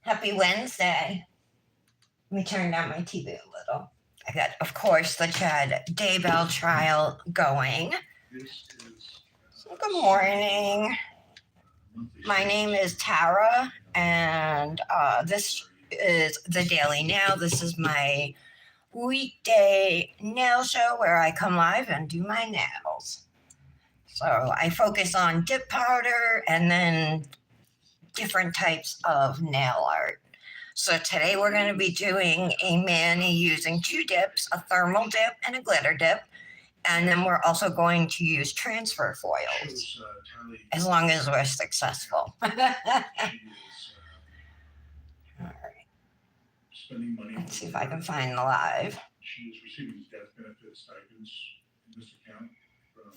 Happy Wednesday. Let me turn down my TV a little. I got, of course, the Chad Daybell trial going. So good morning. My name is Tara, and this is the Daily Nail. This is my weekday nail show where I come live and do my nails. So I focus on dip powder and then different types of nail art. So today we're going to be doing a mani using two dips, a thermal dip and a glitter dip. And then we're also going to use transfer foils, as long as we're successful. All right. Let's see if I can find the live. She is receiving death benefit stipends in this account from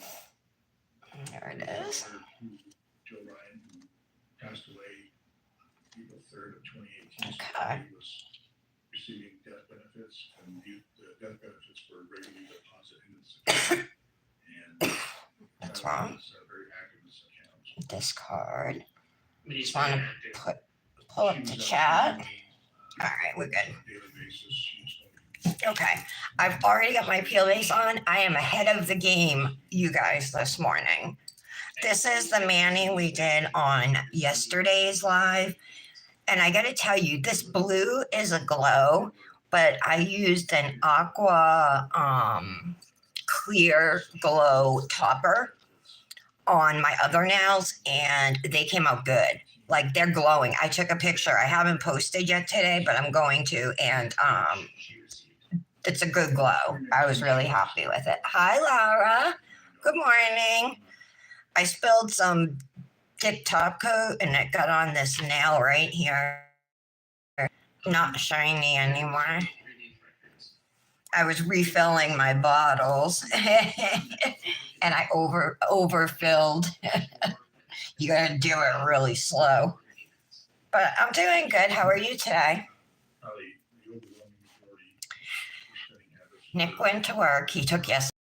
there it is. Joe Ryan, who passed away April 3rd of 2018. Okay. He was receiving death benefits, and the death benefits were regularly deposited in this account. And that's wrong. Very active in this account. Discard. Just want to pull up the chat. All right, we're good. Okay, I've already got my peel base on. I am ahead of the game, you guys, this morning. This is the mani we did on yesterday's live. And I got to tell you, this blue is a glow, but I used an aqua clear glow topper on my other nails, and they came out good. Like, they're glowing. I took a picture. I haven't posted yet today, but I'm going to. And it's a good glow. I was really happy with it. Hi, Laura. Good morning. I spilled some dip top coat, and it got on this nail right here. Not shiny anymore. I was refilling my bottles, and I overfilled. You gotta do it really slow. But I'm doing good. How are you today? Nick went to work. He took yesterday.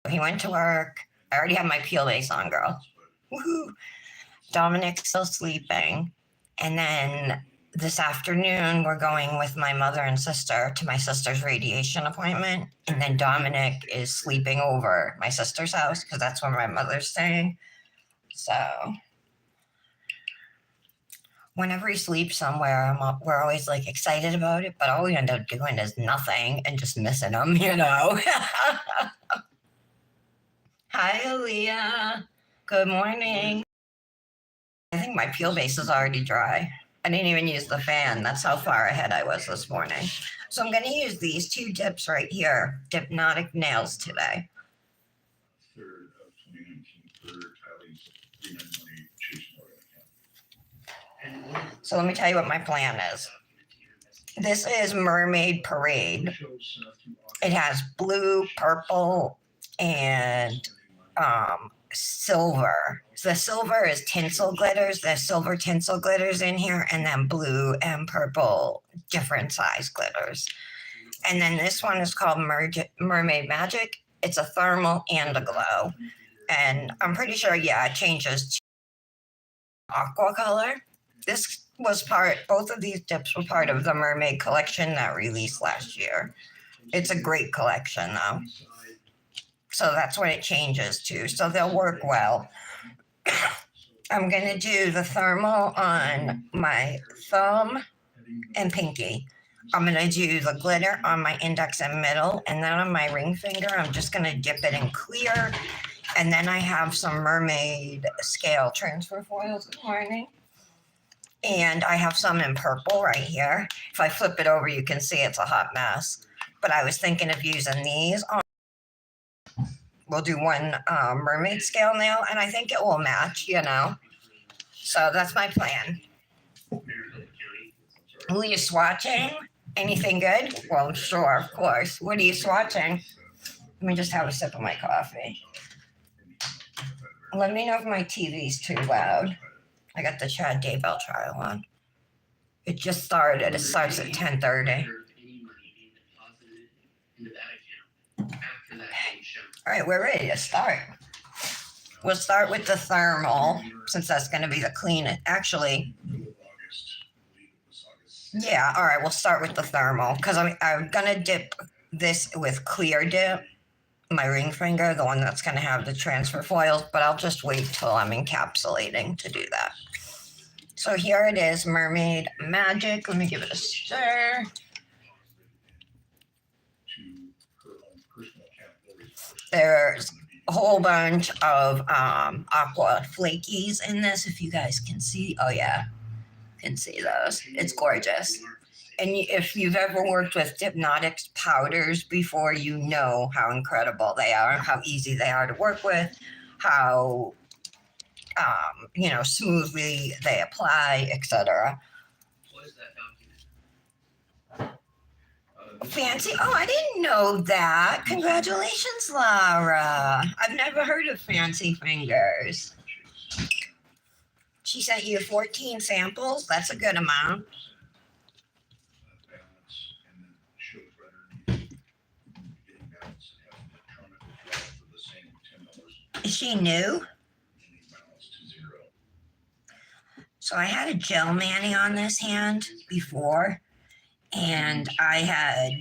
He went to work. I already have my peel base on, girl. Woohoo! Dominic's still sleeping. And then this afternoon, we're going with my mother and sister to my sister's radiation appointment. And then Dominic is sleeping over my sister's house because that's where my mother's staying. So whenever he sleeps somewhere, we're always like excited about it, but all we end up doing is nothing and just missing him, you know. Hi, Aaliyah. Good morning. I think my peel base is already dry. I didn't even use the fan. That's how far ahead I was this morning. So I'm going to use these two dips right here, Dipnotic Nails today. So let me tell you what my plan is. This is Mermaid Parade. It has blue, purple, and silver. So the silver is tinsel glitters. There's silver tinsel glitters in here, and then blue and purple different size glitters. And then this one is called Mermaid Magic. It's a thermal and a glow. And I'm pretty sure, yeah, it changes to aqua color. This was both of these dips were part of the Mermaid collection that released last year. It's a great collection, though. So that's what it changes to. So they'll work well. I'm going to do the thermal on my thumb and pinky. I'm going to do the glitter on my index and middle. And then on my ring finger, I'm just going to dip it in clear. And then I have some Mermaid scale transfer foils. Good morning. And I have some in purple right here. If I flip it over, you can see it's a hot mess. But I was thinking of using these on. We'll do one mermaid scale nail, and I think it will match, you know. So that's my plan. Who are you swatching? Anything good? Well, sure, of course. What are you swatching? Let me just have a sip of my coffee. Let me know if my TV's too loud. I got the Chad Daybell trial on. It just started. It starts at 10:30. All right, we're ready to start. We'll start with the thermal, since that's going to be the cleanest. Actually, Yeah, all right, we'll start with the thermal because I'm gonna dip this with clear dip, my ring finger, the one that's gonna have the transfer foils, but I'll just wait till I'm encapsulating to do that. So here it is, Mermaid Magic. Let me give it a stir. There's a whole bunch of aqua flakies in this, if you guys can see. Oh yeah, can see those. It's gorgeous. And if you've ever worked with Hypnotics powders before, you know how incredible they are, how easy they are to work with, how smoothly they apply, etc. What is that document? Fancy. Oh, I didn't know that. Congratulations, Laura. I've never heard of Fancy Fingers. She sent you 14 samples. That's a good amount. Is she new? So I had a gel mani on this hand before, and I had,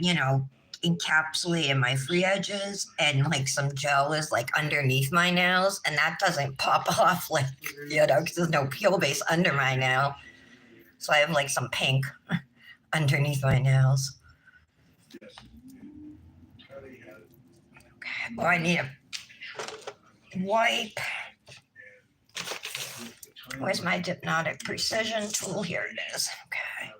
encapsulated my free edges, and like some gel is like underneath my nails, and that doesn't pop off like, because there's no peel base under my nail. So I have like some pink underneath my nails. Okay, well, I need a wipe. Where's my Hypnotic Precision tool? Here it is. Okay.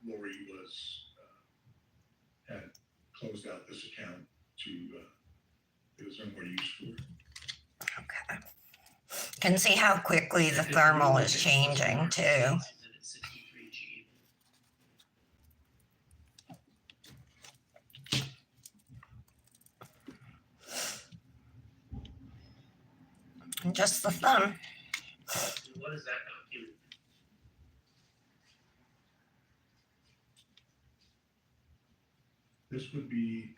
Lori had closed out this account to it was no more use for it. Okay. Can see how quickly the thermal is changing too. And just the thumb. What is that document? This would be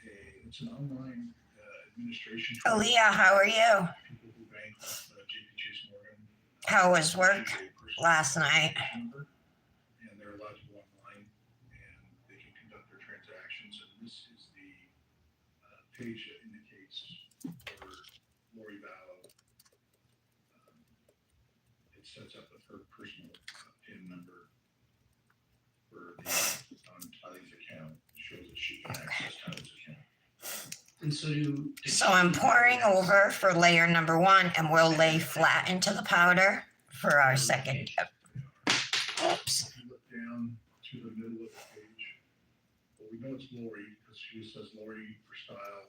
it's an online administration. Aaliyah, how are you? People who bank with JP Chase Morgan. How was work last night? And they're allowed to go online and they can conduct their transactions. And this is the page that indicates for Lori Vallow. It sets up with her personal PIN number for the Tylee's account. It shows that she can access Tylee's account. And So I'm pouring over for layer number 1, and we'll lay flat into the powder for our second dip. Oops. If you look down to the middle of the page, well, we know it's Lori because she says Lori for style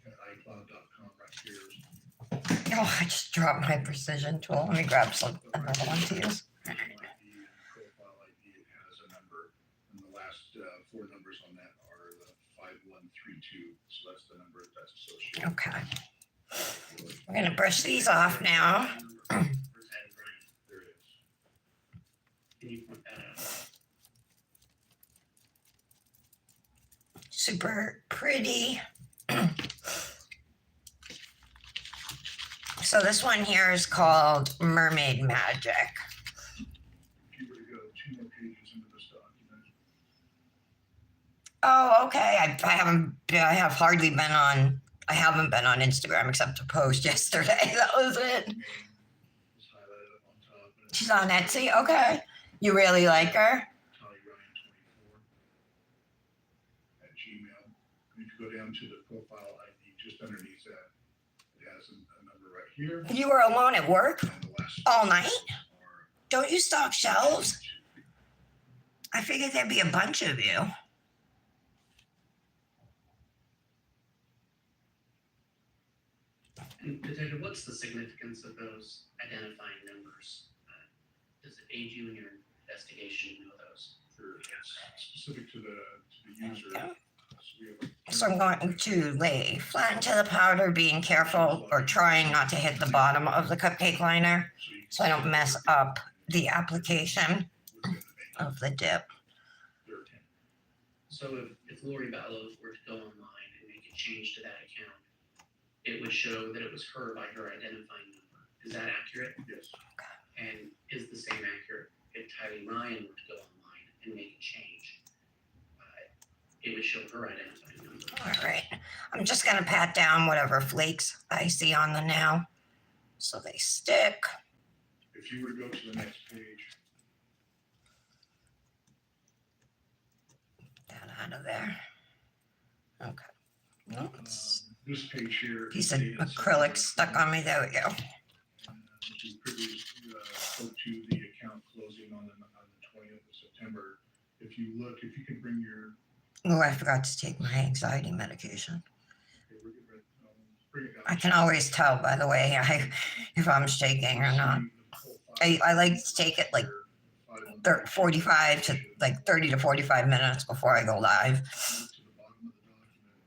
at iCloud.com right here. Oh, I just dropped my precision tool. Let me grab another one to use. Profile ID, it has a number, and the last 4 numbers on that are the 5132. So that's the number that's associated. Okay. We're going to brush these off now. There it is. Can you point that out? Super pretty. So this one here is called Mermaid Magic. If you were to go 2 more pages into this document, Oh, okay. I haven't been on Instagram except to post yesterday. That was it. name is highlighted up on top. And it's She's on Etsy. Okay. You really like her? TollyRyan24 at Gmail. And if you go down to the profile ID just underneath that, it has a number right here. You were alone at work And the last all night? are Don't you stock shelves? I figured there'd be a bunch of you. And Detective, what's the significance of those identifying numbers? Does it aid you in your investigation to know those? It's specific to the user. Yeah. So we have a- So I'm going to lay flat into the powder, being careful or trying not to hit the bottom of the cupcake liner so I don't mess up the application of the dip. So if Lori Vallow were to go online and make a change to that account, it would show that it was her by her identifying number. Is that accurate? Yes. And is the same accurate if Tylee Ryan were to go online and make a change? It would show her identifying number. All right. I'm just going to pat down whatever flakes I see on the nail so they stick. If you were to go to the next page, That out of there. Okay. Oops. this page here. Piece of dated acrylic September stuck on me. There we go. 20th. We previously spoke to the account closing on the 20th of September. If you can bring your. Oh, I forgot to take my anxiety medication. Okay, we're getting ready, bring it down. I can always tell by the way if I'm shaking or not. I like to take it like 45 to like 30 to 45 minutes before I go live.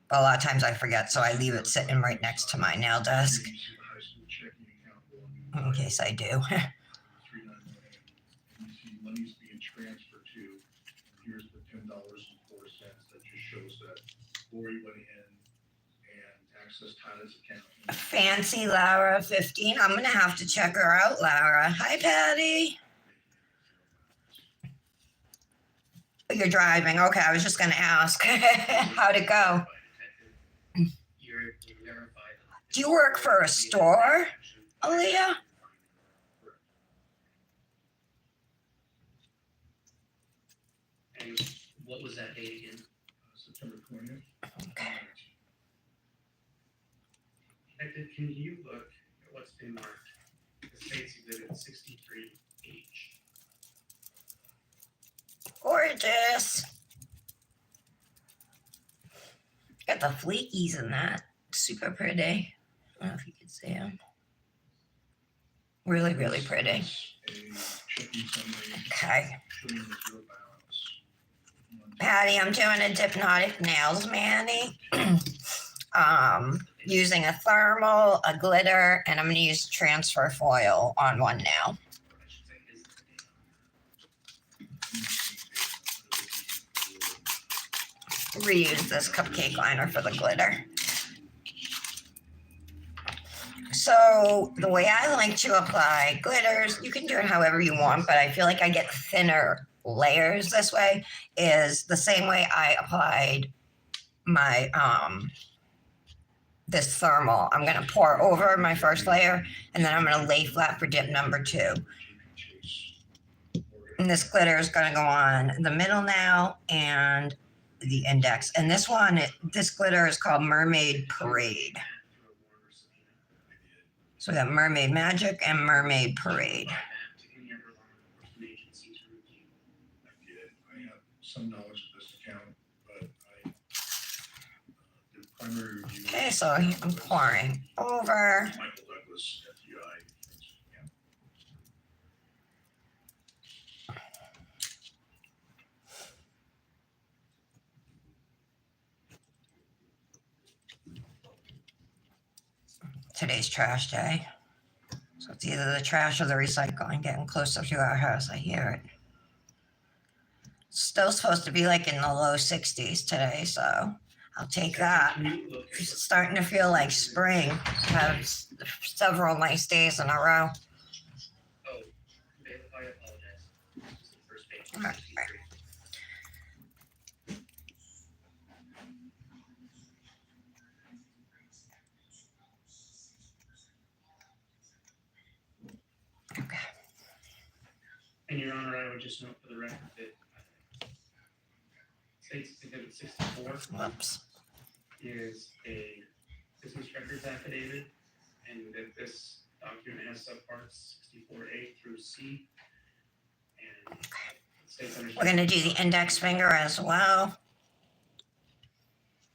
But a lot of times I forget, so I leave it sitting right next to my nail desk in case I do. You see money's being transferred to, and here's the $10.04 that just shows that Lori went in and accessed Tyler's account. Fancy Laura 15. I'm gonna have to check her out, Laura. Hi, Patty. You're driving. Okay, I was just gonna ask how'd it go. Do you work for a store, Aaliyah? And what was that date again? September 20th. Okay. Detective, can you look at what's been marked? The state's exhibit 63H. Gorgeous. Got the fleekies in that. Super pretty. I don't know if you can see them. Really, really pretty. A checking summary Okay. showing the zero balance. Patty, I'm doing a Hypnotic Nails Manny. Using a thermal, a glitter, and I'm going to use transfer foil on one nail. Reuse this cupcake liner for the glitter. So the way I like to apply glitters, you can do it however you want, but I feel like I get thinner layers this way, is the same way I applied my this thermal. I'm going to pour over my first layer, and then I'm going to lay flat for dip number 2. And this glitter is going to go on the middle now and the index. And this one, this glitter is called Mermaid Parade. So we got Mermaid Magic and Mermaid Parade. I have some knowledge of this account, but the primary review. Okay, so I'm pouring over. Michael Douglas, FUI. Today's trash day. So it's either the trash or the recycling getting closer to our house. I hear it. It's still supposed to be like in the low 60s today, so I'll take that. It's starting to feel like spring. Have several nice days in a row. Oh, I apologize. This is the first page. All right. Okay. And Your Honor, I would just note for the record that State's Exhibit 64 Whoops. is a business records affidavit, and that this document has subparts 64A through C. And State's We're going to do the index finger as well.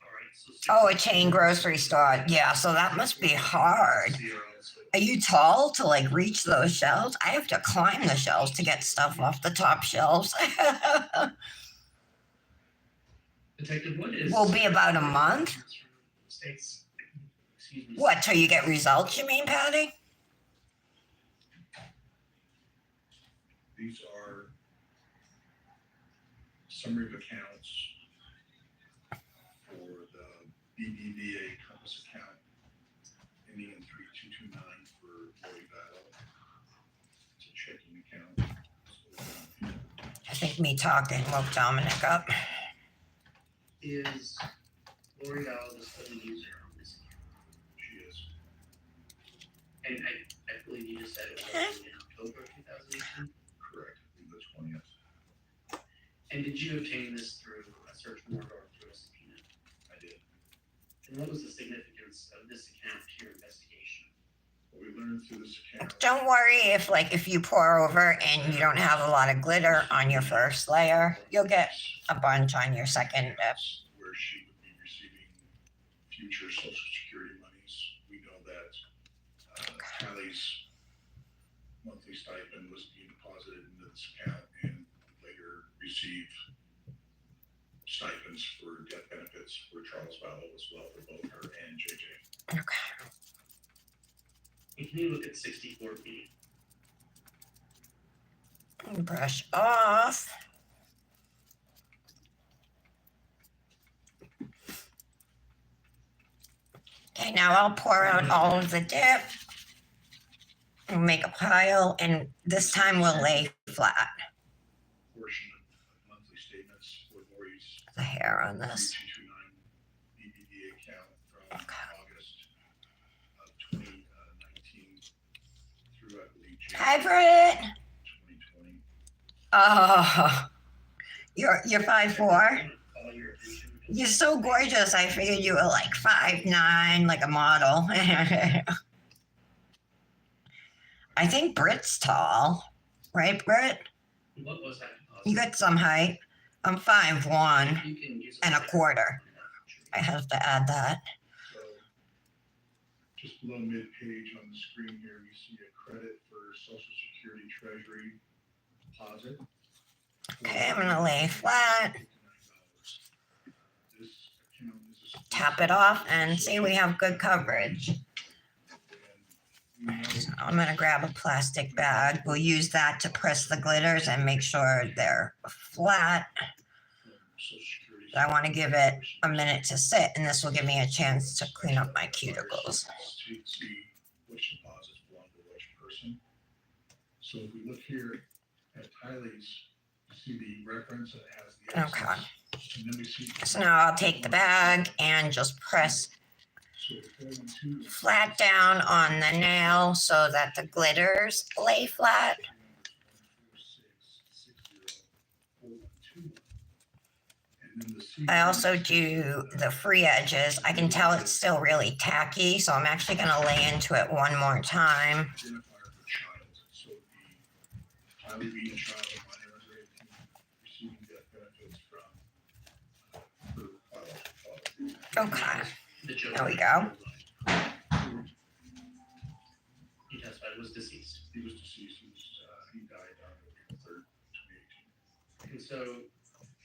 All right, so Oh, a chain grocery store. Yeah, so that must be hard. Are you tall to like reach those shelves? I have to climb the shelves to get stuff off the top shelves. Detective, what is? Will be about a month. State's, excuse me. What, till you get results, you mean, Patty? These are summary of accounts for the BBVA Compass account. ending in 3229 for Lori Battle. It's a checking account. I think me talking woke Dominic up. Is Lori Doll the sole user on this account? She is. And I believe you just said it was opened in October 2018. Correct. I think the 20th. And did you obtain this through a search warrant or through a subpoena? I did. And what was the significance of this account to your investigation? What we learned through this account. Don't worry if you pour over and you don't have a lot of glitter on your first layer, you'll get a bunch on your second dip. Where she would be receiving future Social Security monies. We know that Callie's monthly stipend was being deposited into this account and later received stipends for death benefits for Charles Vallow as well for both her and JJ. Okay. And can you look at 64B? Brush off. Okay, now I'll pour out all of the dip. We'll make a pile, and this time we'll lay flat. Portion of monthly statements for Lori's The hair on this. 3229 BBVA account from Okay. August of 2019 through, I believe, Hi, January Britt. 2020. Oh, you're 5'4". Call your attention. You're so gorgeous. I figured you were like 5'9", like a model. I think Britt's tall, right, Britt? What was that deposit? You got some height. I'm 5'1" You can use and a quarter. I have to add that. So just below mid-page on the screen here, we see a credit for Social Security Treasury deposit. Okay, I'm gonna lay flat. This account is a- Tap it off and see we have good coverage. So I'm gonna grab a plastic bag. We'll use that to press the glitters and make sure they're flat. But I want to give it a minute to sit, and this will give me a chance to clean up my cuticles. To see which deposits belong to which person. So if we look here at Tylee's, you see the reference that has the Okay. accents. And then we see. So now I'll take the bag and just press So the 412 is- flat down on the nail so that the glitters lay flat. I also do the free edges. I can tell it's still really tacky, so I'm actually going to lay into it one more time. Okay, there we go. He testified was deceased. He was deceased. He died on April 3rd, 2018. And so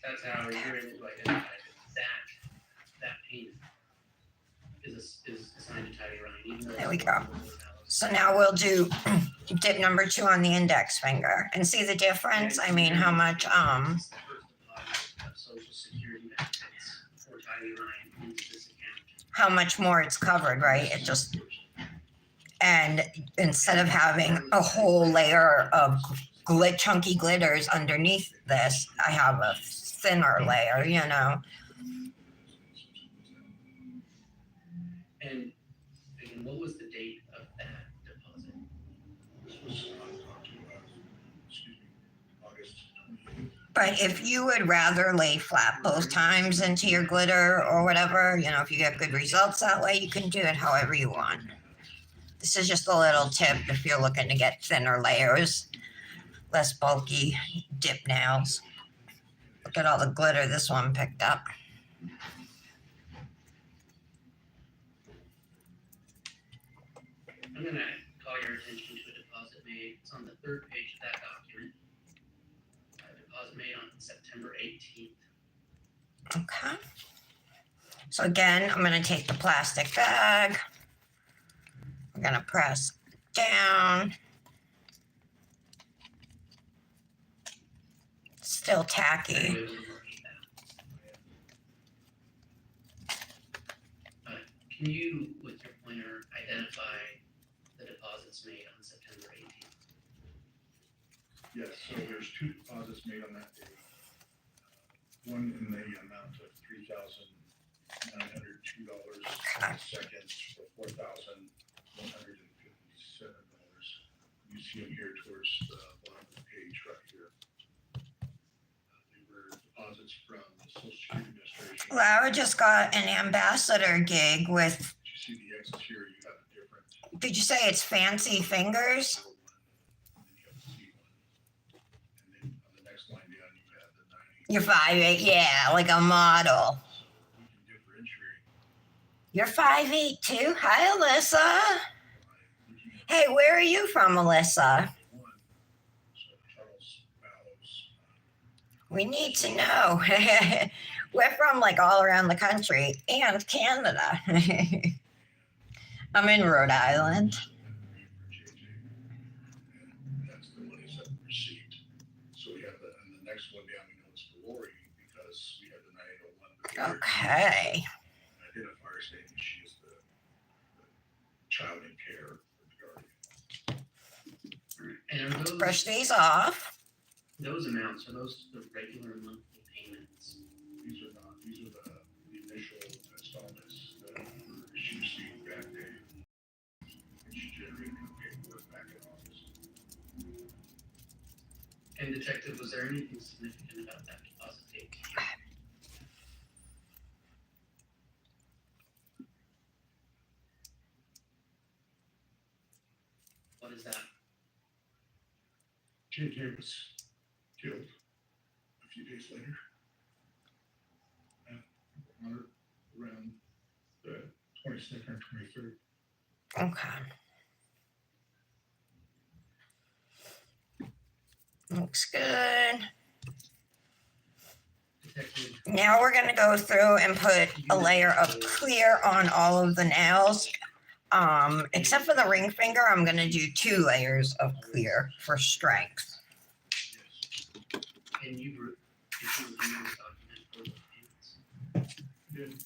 that's how you're able to identify that payment is assigned to Tylee Ryan. Even though There we go. So now we'll do dip number 2 on the index finger and see the difference. I mean, how much, It's the first deposit of Social Security benefits for Tylee Ryan into this account. how much more it's covered, right? It just, and instead of having a whole layer of chunky glitters underneath this, I have a thinner layer, you know. And again, what was the date of that deposit? This was August 28th. But if you would rather lay flat both times into your glitter or whatever, you know, if you get good results that way, you can do it however you want. This is just a little tip if you're looking to get thinner layers, less bulky dip nails. Look at all the glitter this one picked up. I'm gonna call your attention to a deposit made, it's on the 3rd page of that document. A deposit made on September 18th. Okay. So again, I'm going to take the plastic bag. I'm going to press down. Still tacky. Anyway, we'll look at that. Can you, with your Planner identify the deposits made on September 18th? Yes, so there's 2 deposits made on that day. One in the amount of $3,902, Okay. the second for $4,157. You see them here towards the bottom of the page right here. They were deposits from the Social Security Administration. Laura just got an ambassador gig with, You see the X's here, you have a different did you say it's Fancy Fingers? R1, and then you have the C1. And then on the next line down, you have the 90. You're 5'8", yeah, like a model. So we can differentiate You're 5'8" too? Hi, Alyssa. by looking at Hey, where are you from, Alyssa? one. So Charles Fallows, We need to know. We're from like all around the country and Canada. I'm in Rhode Island. and that's the monies that we received. So we have and the next one down, we know it's for Lori because we have the 9801. Okay. Identifier stating she is the child in care of the guardian. And are Let's those, brush these off. those amounts, are those the regular monthly payments? These are not, these are the initial installments that she received that day. And she generated her paperwork back in August. And Detective, was there anything significant about that deposit date? What is that? JJ was killed a few days later. Around the 22nd or 23rd. Okay. Looks good. Detective, Now we're going to go through and put a layer of clear on all of the nails. Except for the ring finger, I'm going to do 2 layers of clear for strength. Yes. can you review this document for those payments? Did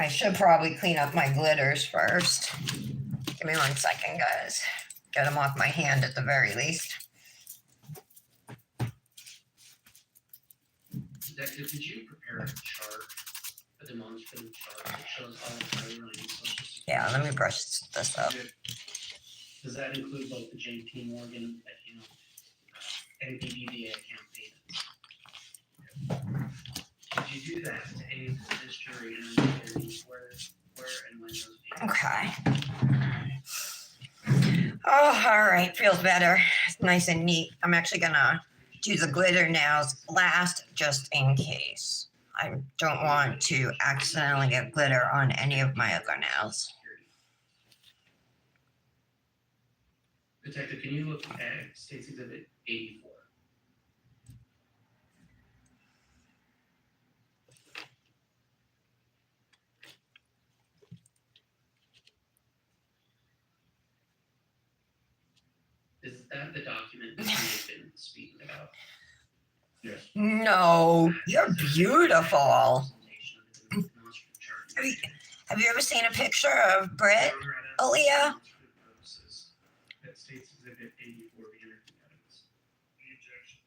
I should probably clean up my glitters first. Give me 1 second, guys. Get them off my hand at the very least. Detective, did you prepare a chart, a demonstrative chart that shows all of Tyler Ryan's social security? Yeah, let me brush this up. Does that include both the JP Morgan, and BBVA account payments? Did you do that to any of the history and understanding where and when those payments? Okay. Oh, all right. Feels better. It's nice and neat. I'm actually gonna do the glitter nails last just in case. I don't want to accidentally get glitter on any of my other nails. Detective, can you look at State's Exhibit 84? Is that the document that you've been speaking about? yes. No, you're beautiful. Have Have you ever seen a picture of Britt? Aaliyah? That State's Exhibit 84 be anything evidence. The objection.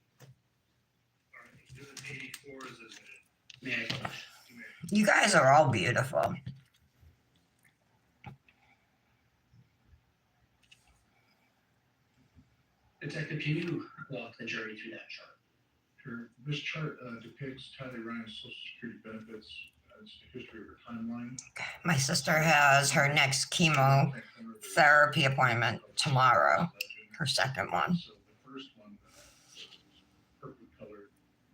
All right, exhibit 84 is admitted. May I flash? You guys are all beautiful. Detective, can you walk the jury through that chart? Sure. This chart depicts Tyler Ryan's Social Security benefits. It's the history of her timeline. My sister has her next chemotherapy appointment tomorrow, her second one. So the first one, purple colored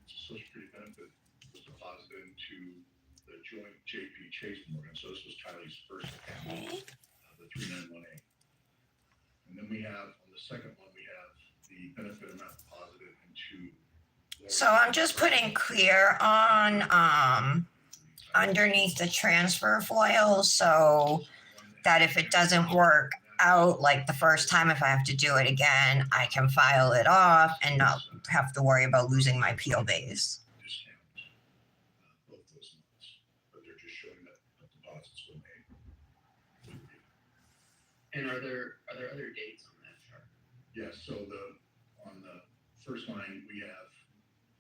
Social Security benefit was deposited into the joint JP Chase Morgan. So this was Tyler's first account, the 391A. And then we have, on the second one, we have the benefit amount deposited into. So I'm just putting clear on underneath the transfer foil so that if it doesn't work out like the first time, if I have to do it again, I can file it off and not have to worry about losing my peel base. Discount both those months, but they're just showing that the deposits were made. And are there other dates on that chart? Yes, so on the first line, we have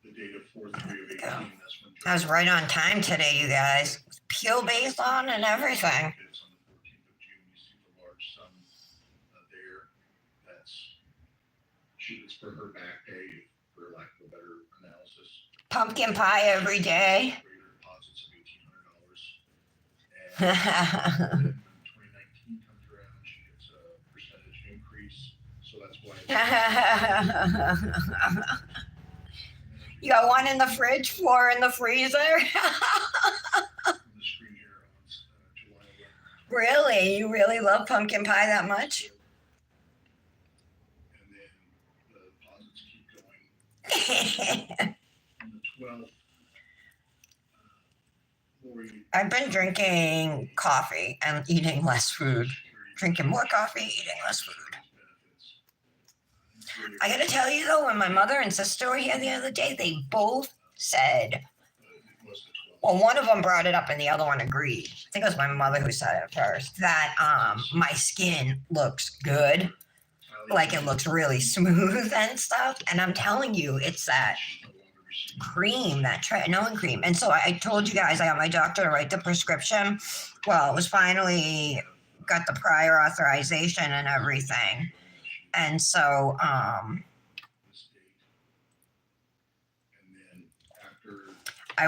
the date of 4/3/18, Go. that's when. I was right on time today, you guys. Peel based on and everything. It's on the 14th of June, you see the large sum there, it's for her back pay, for lack of a better analysis. Pumpkin pie every day. Regular deposits of $1,800. And then when 2019 comes around, she gets a percentage increase, so that's why. You got one in the fridge, 4 in the freezer. On the screen here on July 11th. Really? You really love pumpkin pie that much? And then the deposits keep going. On the 12th, Lori. I've been drinking coffee and eating less food. Drinking more coffee, eating less food. I gotta tell you though, when my mother and sister were here the other day, they both said, well, one of them brought it up and the other one agreed. I think it was my mother who said it first, that my skin looks good. Like it looks really smooth and stuff. And I'm telling you, it's that cream, that tretinoin cream. And so I told you guys, I got my doctor to write the prescription. Well, it was finally got the prior authorization and everything. And so, I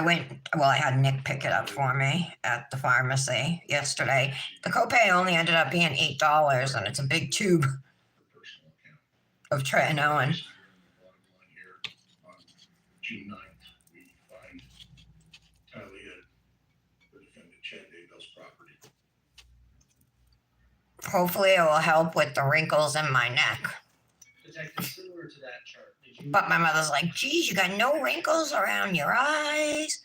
went, well, I had Nick pick it up for me at the pharmacy yesterday. The copay only ended up being $8, and it's a big tube of tretinoin. June 9th, we find Talia, the defendant, Chad Daybell's property. Hopefully it will help with the wrinkles in my neck. Detective, similar to that chart, did you? But my mother's like, geez, you got no wrinkles around your eyes.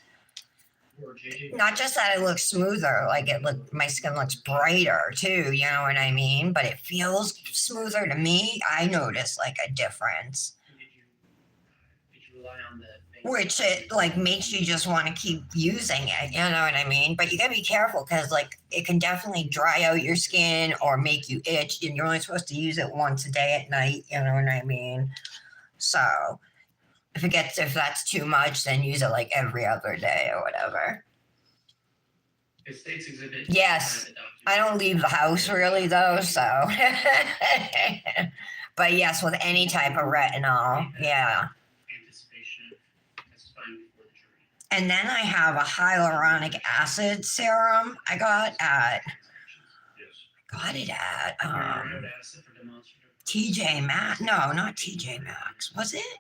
Or JJ? Not just that it looks smoother, like my skin looks brighter too, you know what I mean? But it feels smoother to me. I notice like a difference. Did you rely on the Which it like makes you just want to keep using it, you know what I mean? But you gotta be careful because like it can definitely dry out your skin or make you itch, and you're only supposed to use it once a day at night, you know what I mean? So if that's too much, then use it like every other day or whatever. It states exhibit. Yes. I don't leave the house really though, so but yes, with any type of retinol, yeah. Anticipation of testifying before the jury. And then I have a hyaluronic acid serum I got at TJ Maxx. No, not TJ Maxx. Was it?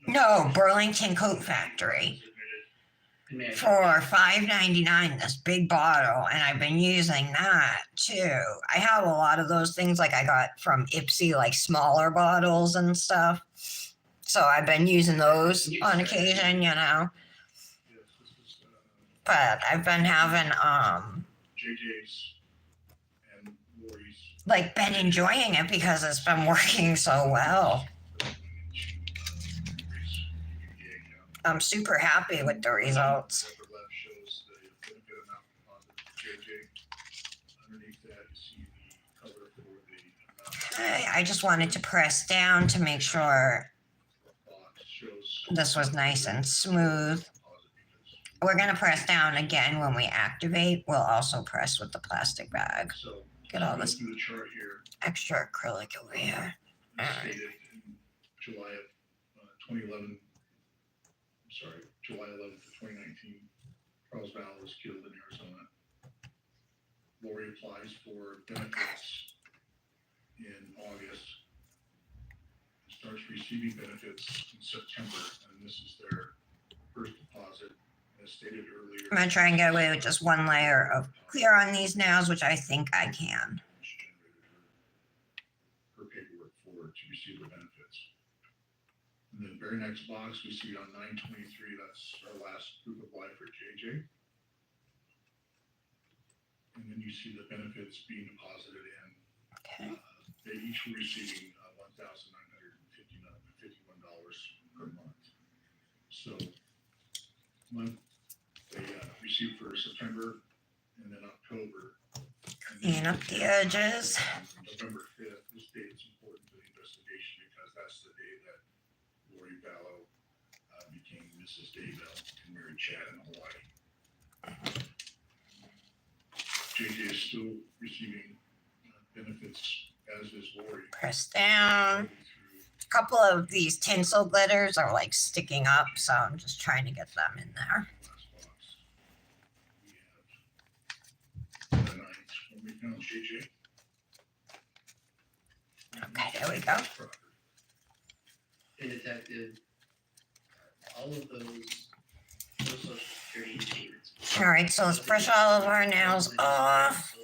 No, Burlington Coat Factory. For $5.99, this big bottle, and I've been using that too. I have a lot of those things like I got from Ipsy, like smaller bottles and stuff. So I've been using those on occasion, you know. But I've been having JJ's and Lori's. like been enjoying it because it's been working so well. I'm super happy with the results. I just wanted to press down to make sure this was nice and smooth. We're going to press down again when we activate. We'll also press with the plastic bag. Get all this extra acrylic over here. All right. July of 2011. July 11th of 2019, Charles Val was killed in Arizona. Lori applies for benefits in August and starts receiving benefits in September, and this is their first deposit. As stated earlier, I'm going to try and get away with just one layer of clear on these nails, which I think I can. Her paperwork forward to receive the benefits. And the very next box we see on 9/23, that's our last proof of life for JJ. And then you see the benefits being deposited in. Okay. They each were receiving $1,951 per month. So they received for September and then October. And Clean up the edges. November 5th, this date is important to the investigation because that's the day that Lori Vallow became Mrs. Daybell and married Chad in Hawaii. JJ is still receiving benefits, as is Lori. Press down. A couple of these tinsel glitters are like sticking up, so I'm just trying to get them in there. JJ. Okay, there we go. And detective, all of those social security payments. All right, so let's brush all of our nails off.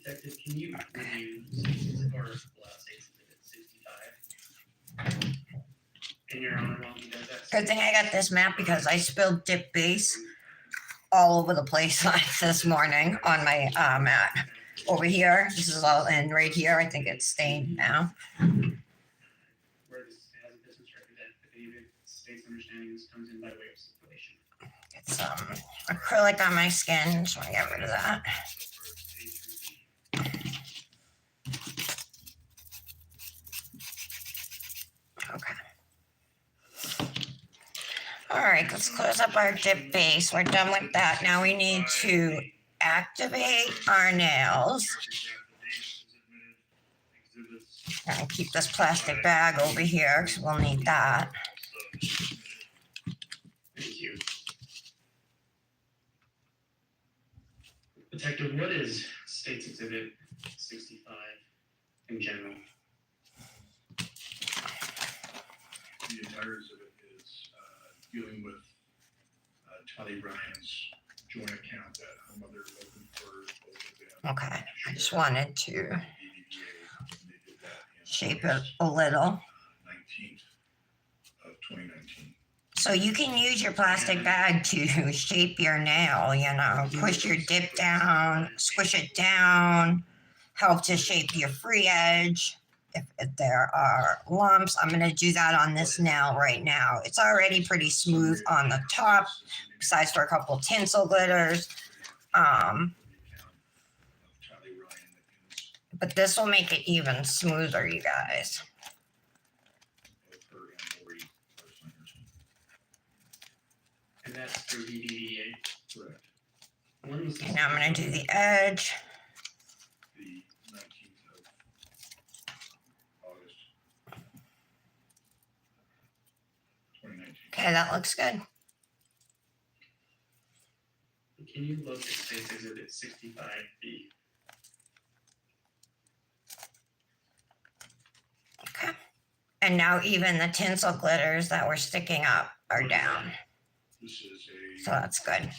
Detective, can you review or allow State's Exhibit 65? In your honor, while he does that. Good thing I got this map because I spilled dip base all over the place like this morning on my mat. Over here, this is all in right here. I think it's stained now. Where this has a business representative, State's understanding this comes in by way of stipulation. It's acrylic on my skin, so I get rid of that. Okay. All right, let's close up our dip base. We're done with that. Now we need to activate our nails. And keep this plastic bag over here because we'll need that. Thank you. Detective, what is State's Exhibit 65 in general? The entire exhibit is dealing with Tally Ryan's joint account that her mother opened for both of them. Okay, I just wanted to BBVA, and they did that in shape it August, a little. 19th of 2019. So you can use your plastic bag to shape your nail, you know, push your dip down, squish it down, help to shape your free edge. If there are lumps, I'm going to do that on this nail right now. It's already pretty smooth on the top, besides for a couple tinsel glitters. But this will make it even smoother, you guys. And that's through BBVA. Correct. When was Okay, now I'm going to do the edge. The 19th of August 2019. Okay, that looks good. Can you look at State's Exhibit 65B? Okay. And now even the tinsel glitters that were sticking up are down. This is a So that's good.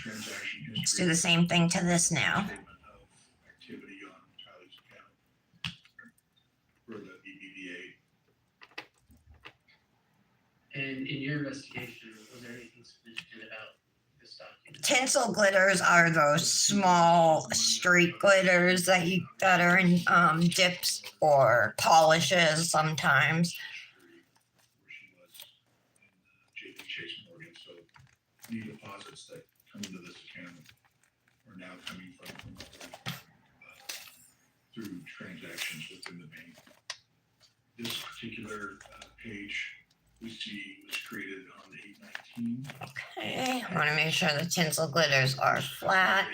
transaction history. Let's do the same thing to this now. Statement of activity on Tyler's account for the BBVA. And in your investigation, was there anything significant about this document? Tinsel glitters are those small straight glitters that are in dips or polishes sometimes. Where she was in JP Chase Morgan, so any deposits that come into this account are now coming from through transactions within the bank. This particular page we see was created on the 8/19. Okay, I want to make sure the tinsel glitters are flat.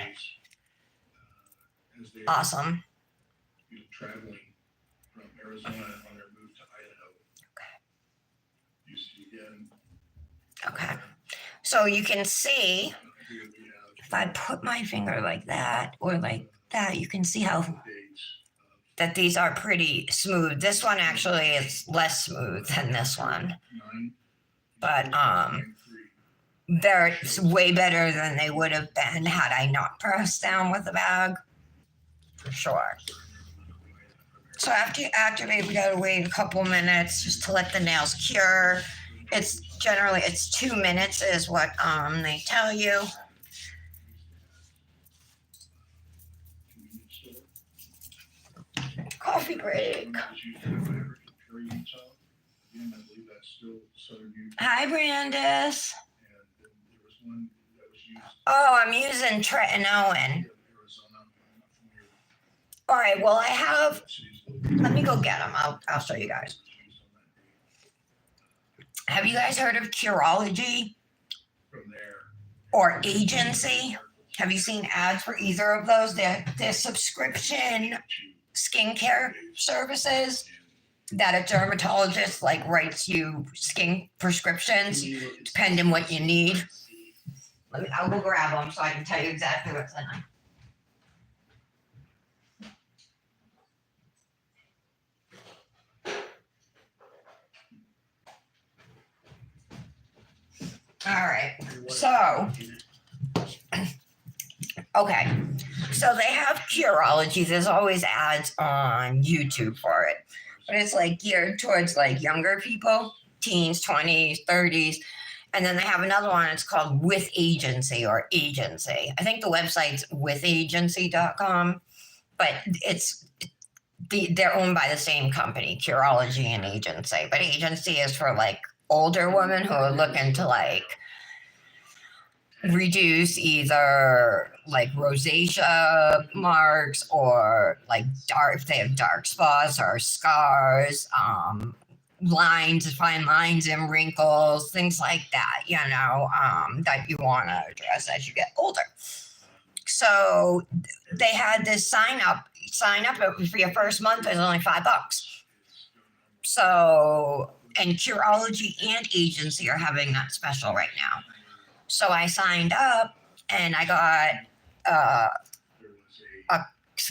As they Awesome. traveling from Arizona on their move to Idaho. You see again. Okay. So you can see Here we have if I put my finger like that or like that, you can see how dates that these are pretty smooth. This one actually is less smooth than this one, of 9. but they're way better than they would have been had I not pressed down with the bag, for sure. So after you activate, we gotta wait a couple minutes just to let the nails cure. It's generally 2 minutes is what they tell you. Coffee break. Is used in American Prairie, Utah. Again, I believe that's still Southern Utah. Hi, Brandis. And then there was one that was used. Oh, I'm using tretinoin. in Arizona. I'm not familiar with All right, well, I have, cities located let me go get them. I'll show you guys. used on that date. Have you guys heard of Curology From there. or Agency? Have you seen ads for either of those? They're subscription skincare services that a dermatologist like writes you skin prescriptions depending what you need. I'll go grab them so I can tell you exactly what's in them. All right. So, okay. So they have Curology. There's always ads on YouTube for it. But it's like geared towards like younger people, teens, 20s, 30s. And then they have another one, it's called With Agency or Agency. I think the website's withagency.com, but they're owned by the same company, Curology and Agency. But Agency is for like older women who are looking to like reduce either like rosacea marks or like if they have dark spots or scars, lines, fine lines and wrinkles, things like that, that you want to address as you get older. So they had this sign up for your first month is only $5. So, and Curology and Agency are having that special right now. So I signed up and I got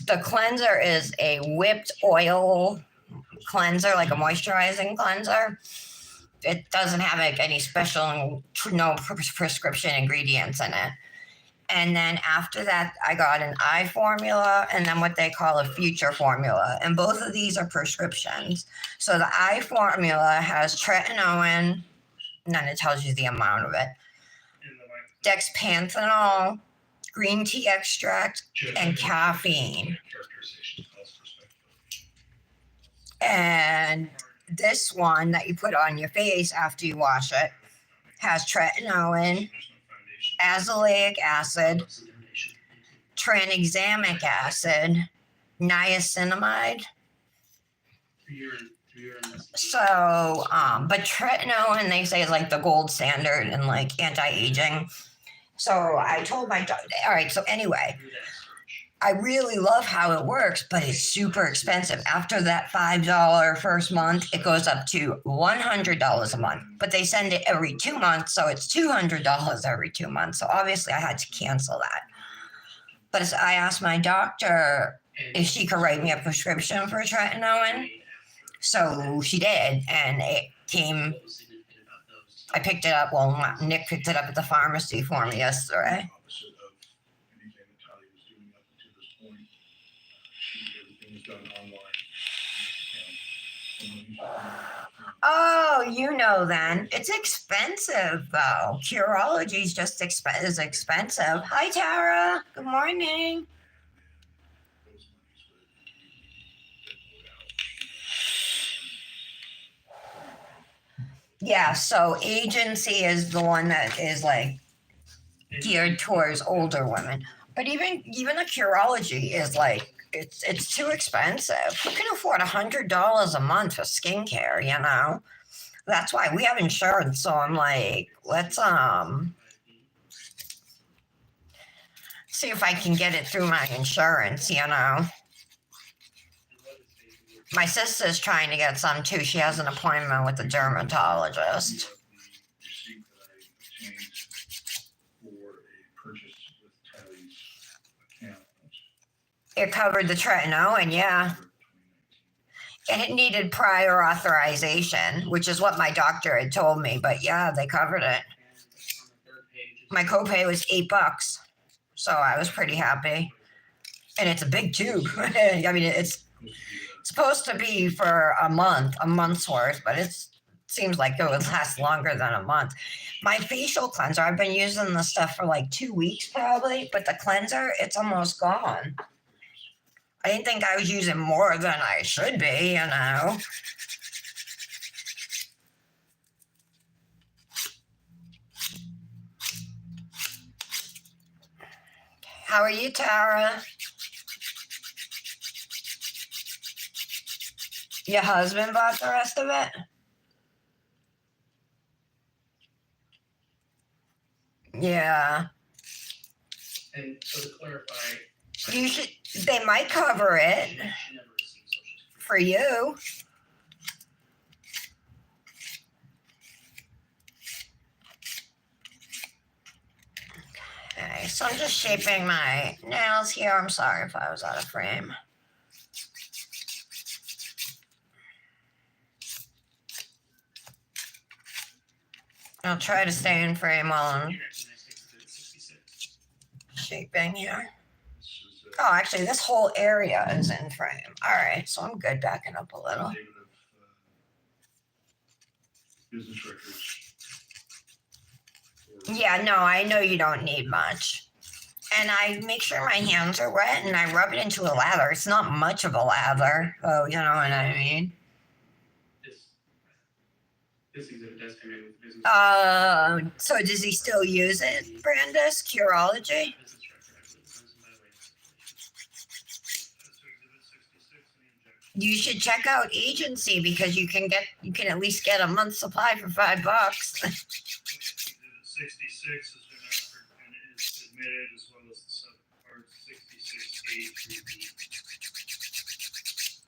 the cleanser is a whipped oil cleanser, like a moisturizing cleanser. It doesn't have like any special, no prescription ingredients in it. And then after that, I got an eye formula and then what they call a future formula. And both of these are prescriptions. So the eye formula has tretinoin, and then it tells you the amount of it, dexpanthenol, green tea extract, and caffeine. And this one that you put on your face after you wash it has tretinoin, azelaic acid, tranexamic acid, niacinamide. So, but tretinoin, they say, is like the gold standard in like anti-aging. So I told my doctor, all right, so anyway, I really love how it works, but it's super expensive. After that $5 first month, it goes up to $100 a month. But they send it every 2 months, so it's $200 every 2 months. So obviously I had to cancel that. But I asked my doctor if she could write me a prescription for tretinoin. So she did, and it came, I picked it up, well, Nick picked it up at the pharmacy for me yesterday. Oh, then. It's expensive, though. Curology is just is expensive. Hi, Tara. Good morning. Yeah, so Agency is the one that is like geared towards older women. But even the Curology is like, it's too expensive. Who can afford $100 a month for skincare, That's why we have insurance. So I'm like, let's see if I can get it through my insurance, My sister's trying to get some too. She has an appointment with the dermatologist. It covered the tretinoin, yeah. And it needed prior authorization, which is what my doctor had told me. But yeah, they covered it. My copay was $8, so I was pretty happy. And it's a big tube. I mean, it's supposed to be for a month's worth, but it seems like it would last longer than a month. My facial cleanser, I've been using the stuff for like 2 weeks probably, but the cleanser, it's almost gone. I didn't think I was using more than I should be, you know. How are you, Tara? Your husband bought the rest of it? Yeah. And so to clarify, You should, they might cover it she never received Social Security. for you. Okay, so I'm just shaping my nails here. I'm sorry if I was out of frame. I'll try to stay in frame while I'm You recognize Exhibit 66. shaping here. This is, Oh, actually, this whole area is in frame. All right, so I'm good backing up a little. affidavit of business records. for- Yeah, no, I know you don't need much. And I make sure my hands are wet and I rub it into a lather. It's not much of a lather. Oh, you know what I mean? This exhibit does come in with business. So does he still use it, Brandis? Curology? Business record, I believe, runs by way of circulation. That's exhibit 66 in the injection. You should check out agency because you can at least get a month's supply for $5. Exhibit 66 has been offered and is admitted as well as the subparts 66A through B.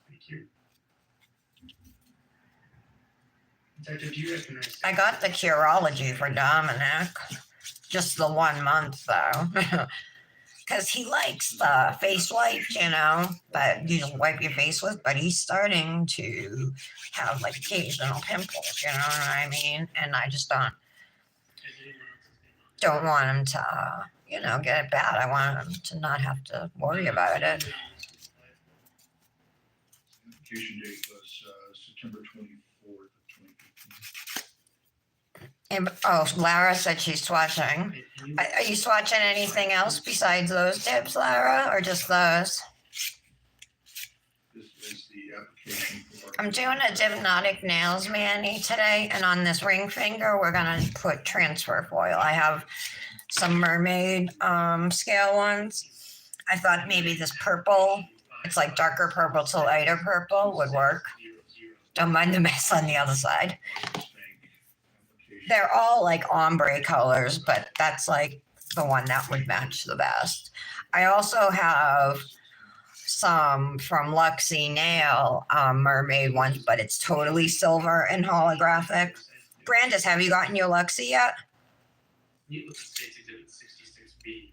Thank you. Detective, do you recognize? I got the Curology for Dominic. Just the 1 month though. Because he likes the face wipes, you know, but you just wipe your face with, but he's starting to have like occasional pimples, you know what I mean? And I just don't want him to, you know, get it bad. I want him to not have to worry about it. Application date was September 24th of 2015. And, oh, Lara said she's swatching. Are you swatching anything else besides those tips, Lara, or just those? This is the application for. I'm doing a Hypnotic Nails Mani today, and on this ring finger, we're gonna put transfer foil. I have some mermaid scale ones. I thought maybe this purple, it's like darker purple to lighter purple, would work. Don't mind the mess on the other side. They're all like ombre colors, but that's like the one that would match the best. I also have some from Luxie Nail mermaid ones, but it's totally silver and holographic. Brandis, have you gotten your Luxie yet? Needless to say, it's exhibit 66B.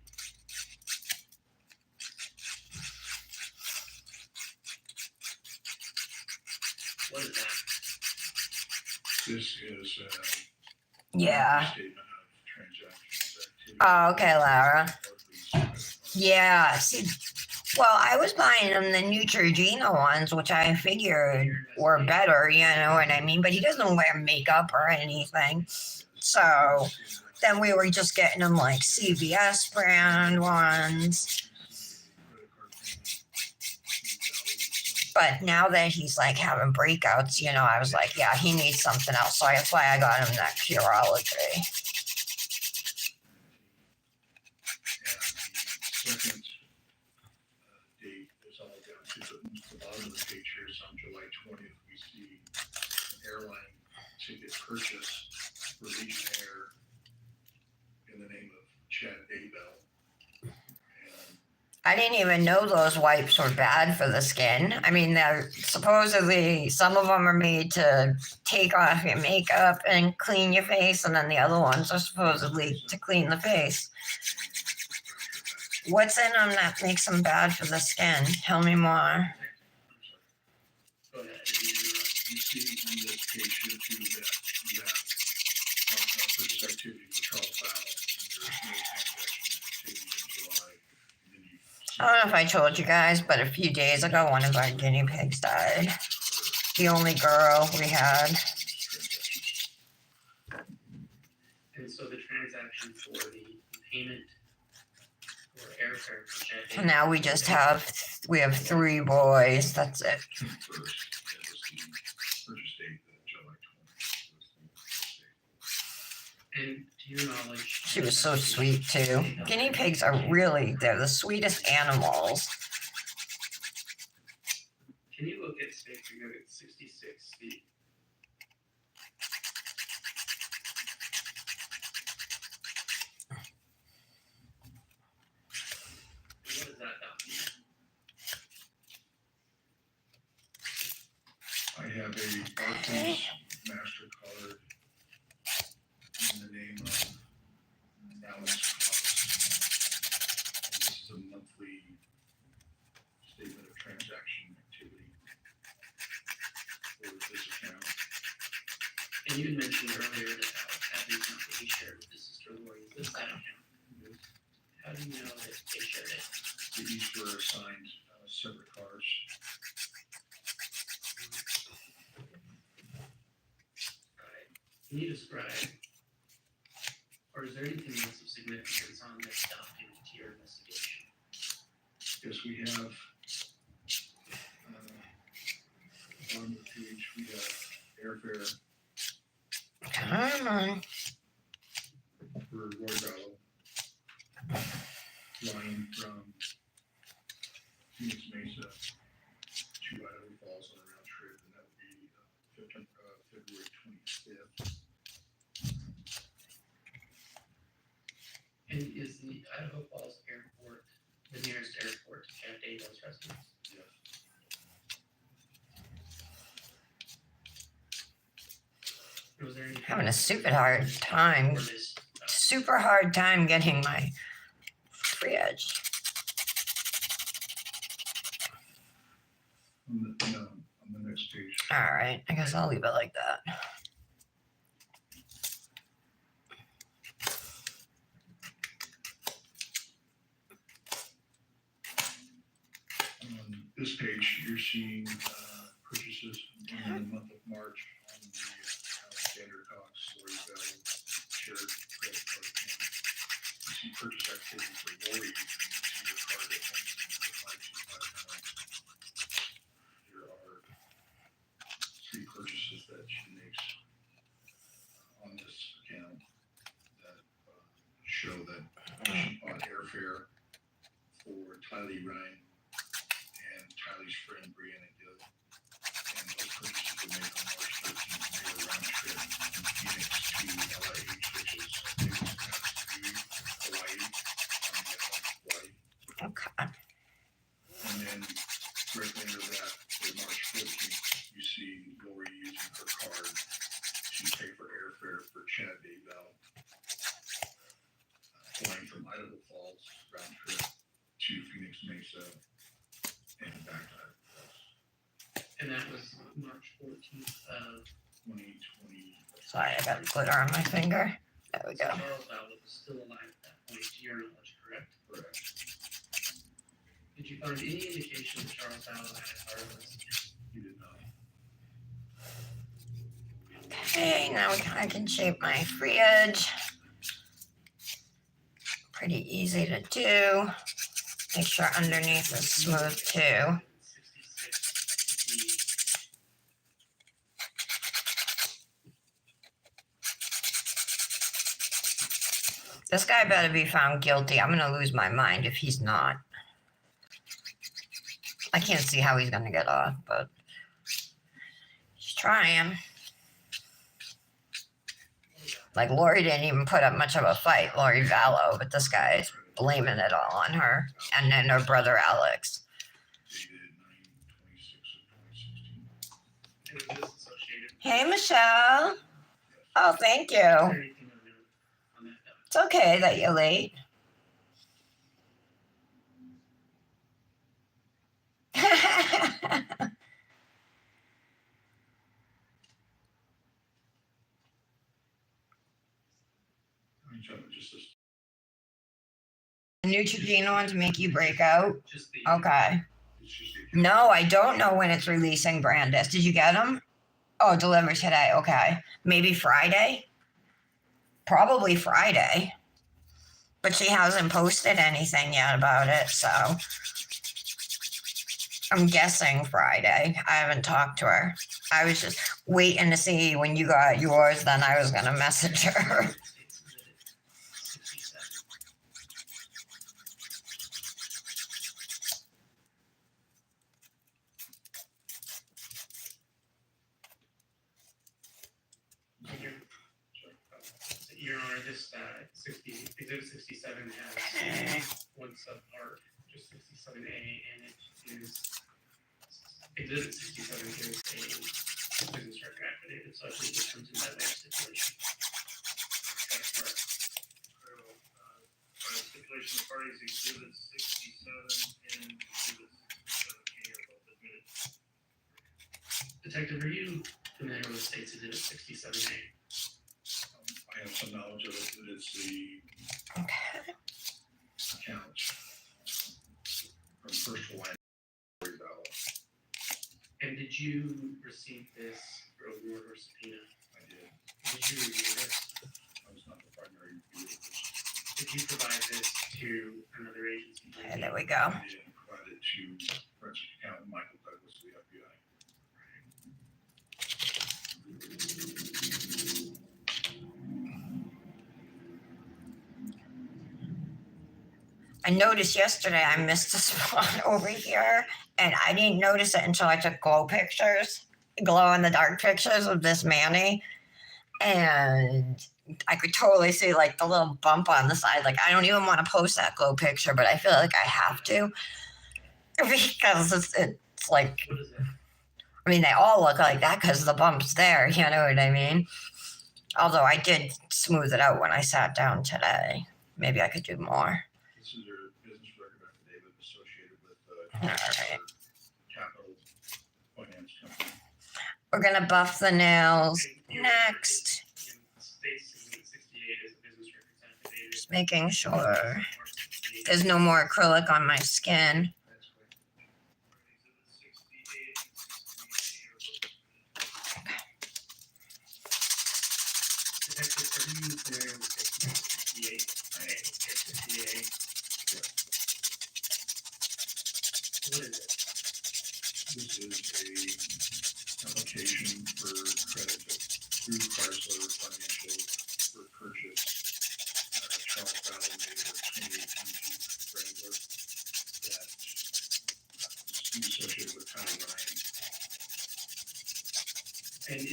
What is that? This is Yeah. statement of transactions activity. Oh, okay, Lara. Yeah. See, well, I was buying him the Neutrogena ones, which I figured were better, you know what I mean? But he doesn't wear makeup or anything. So then we were just getting him like CVS brand ones. But now that he's like having breakouts, you know, I was like, yeah, he needs something else. So that's why I got him that Curology. And the second date is all down to the bottom of the page here is on July 20th. We see an airline ticket purchase for Legion Air in the name of Chad Daybell. And I didn't even know those wipes were bad for the skin. I mean, they're supposedly, some of them are made to take off your makeup and clean your face, and then the other ones are supposedly to clean the face. What's in them that makes them bad for the skin? Tell me more. Go ahead. you see on this page here too that you have purchase activity for Charles Bowell, and there's no transaction activity in July. And then you see I don't know if I told you guys, but a few days ago, one of our guinea pigs died. The only girl we had. And so the transaction for the payment for airfare for Chad. So now we just have 3 boys. That's it. June first, that was the purchase date, July 20th. And to your knowledge, She was so sweet too. Guinea pigs are they're the sweetest animals. Can you look at space figure at 66 feet? What is that document? I have a Barclays MasterCard in the name of Alex Cross. And this is a monthly statement of transaction activity for this account. And you had mentioned earlier that Alex had the account that he shared with his sister Lori. Is this that account? How do you know that they shared it? They each were assigned separate cards. Alright. Can you describe, or is there anything else of significance on this document to your investigation? Yes, we have, on the page, we have airfare Come on. for Roy Vallow, flying from Phoenix Mesa to Idaho Falls on a round trip, and that would be February 25th. And is the Idaho Falls Airport the nearest airport to Chad Daybell's residence? Yes. Was there any Having a super hard time. for this? Super hard time getting my fridge. On the next page. All right, I guess I'll leave it like that. On this page, you're seeing purchases in the month of March on the Alexander Cox, Lori Bell, shared credit card account. You see purchase activity for Lori, you can see the card at 1.525. There are 3 purchases that she makes on this account that show that she bought airfare for Tylee Ryan and Tylee's friend Brianna Gill. And those purchases were made on March 13th. They were round trip from Phoenix to LIH, which is Phoenix to Hawaii, Hawaii. Okay. And then directly under that, for March 14th, you see Lori using her card to pay for airfare for Chad Daybell, flying from Idaho Falls, round trip to Phoenix Mesa, and back to Idaho Falls, And that was March 14th of 2020. Sorry, I got glitter on my finger. There we go. Charles Allen was still alive at that point, to your knowledge, correct? Correct. Did you find any indication that Charles Allen had a car list? He did not. Okay, now I can shape my fridge. Pretty easy to do. Make sure underneath is smooth too. 66 This guy better be found guilty. I'm gonna lose my mind if he's not. I can't see how he's gonna get off, but he's trying. Like Lori didn't even put up much of a fight, Lori Vallow, but this guy's blaming it all on her. And then her brother Alex. Dated 9/26 of 2016. And was this associated? Hey Michelle. Oh, thank Is you. there anything of note on that document? It's okay that you're late. Just this. The Neutrogena ones make you break out? Just the. Okay. It's just No, I don't know when it's releasing, Brandis. Did you get them? Oh, delivered today. Okay. Maybe Friday? Probably Friday. but she hasn't posted anything yet about it, so I'm guessing Friday. I haven't talked to her. I was just waiting to see when you got yours, then I was gonna message her. Your Honor, this exhibit 67 has one subpart, just 67A, and it is exhibit 67 is a business record affidavit, so I believe it comes in by way of stipulation. That's correct. Stipulation of parties, exhibit 67 and exhibit 67K are both admitted. Detective, are you familiar with state's exhibit 67A? I have some knowledge of it, that it's the account from First Hawaiian Valley. And did you receive this through a warrant or subpoena? I did. Did you review this? I was not the primary reviewer of this. Did you provide this to another agency? And there we go. I did provide it to forensic accountant Michael Douglas of the FBI. I noticed yesterday I missed a spot over here, and I didn't notice it until I took glow in the dark pictures of this Manny, and I could totally see like the little bump on the side. Like I don't even want to post that glow picture, but I feel like I have to because it's like, What is that? I mean, they all look like that because the bump's there. You know what I mean? Although I did smooth it out when I sat down today. Maybe I could do more. This is your business record affidavit associated with All right. Capital Finance Company. We're gonna buff the nails And your- next. and State's exhibit 68 is a business records affidavit. Just making sure there's no more acrylic on my skin. That's correct. Exhibit 68 and 68 are both Detective, are you familiar with State's exhibit 68? I am. 68. What is it? This is a application for credit through Chrysler Financial for purchase. Charles Battle made a 2018 Jeep Wrangler that is associated with Tyler Ryan. And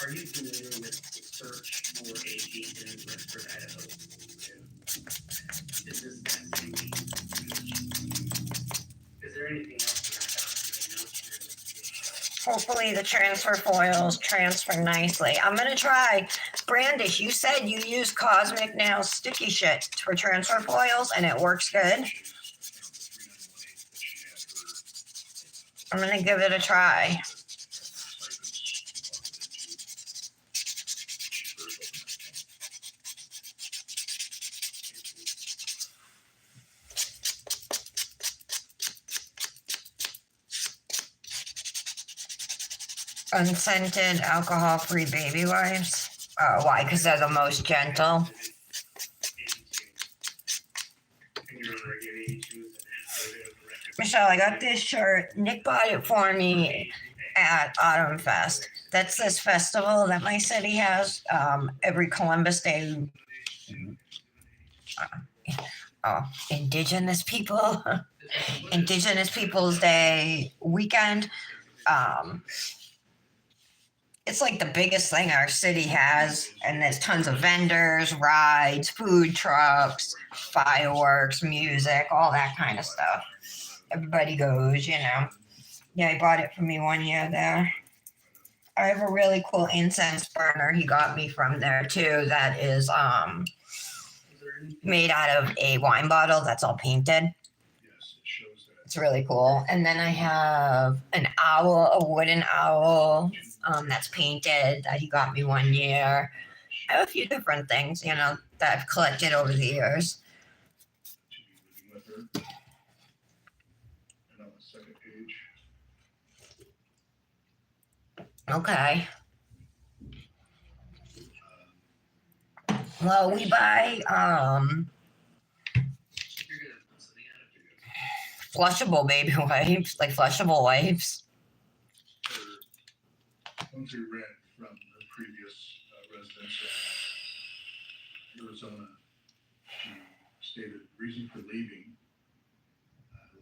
are you familiar with the search for a Jeep in Redford, Idaho? Is this that same Jeep? Is there anything else in that document notes your investigation? Hopefully the transfer foils transfer nicely. I'm gonna try. Brandish, you said you use Cosmic Nails sticky shit for transfer foils and it works good. I'm gonna give it a try. Unscented alcohol-free baby wipes. Why? Because they're the most gentle. Michelle, I got this shirt. Nick bought it for me at Autumn Fest. That's this festival that my city has every Columbus Day. Indigenous people, Indigenous Peoples Day weekend. It's like the biggest thing our city has, and there's tons of vendors, rides, food trucks, fireworks, music, all that kind of stuff. Everybody goes, you know. Yeah, he bought it for me one year there. I have a really cool incense burner he got me from there too that is made out of a wine bottle that's all painted. Yes, it shows that. It's really cool. And then I have an owl, a wooden owl that's painted that he got me one year. I have a few different things, you know, that I've collected over the years. To be living with her. And on the second page, Okay. Well, we buy If you're gonna put something out of it. flushable baby wipes, like flushable wipes. Her, ones we rent from her previous residence in Arizona, she stated the reason for leaving.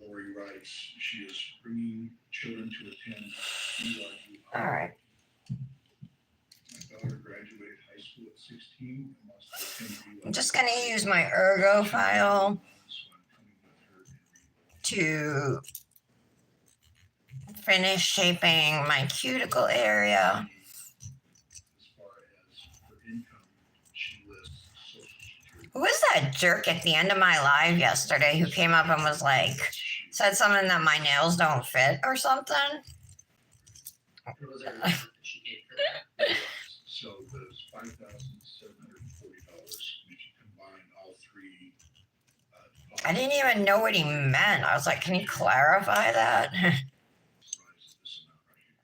Lori writes, she is bringing children to attend BYU. All right. My daughter graduated high school at 16 and wants to attend BYU. I'm just gonna use my ergo file to finish shaping my cuticle area. As far as her income, she lists Social Security. Who was that jerk at the end of my live yesterday who came up and was like, said something that my nails don't fit or something? Or was there a amount that she gave for that? So there's $5,740 if you combine all three. I didn't even know what he meant. I was like, can you clarify that? This amount right here.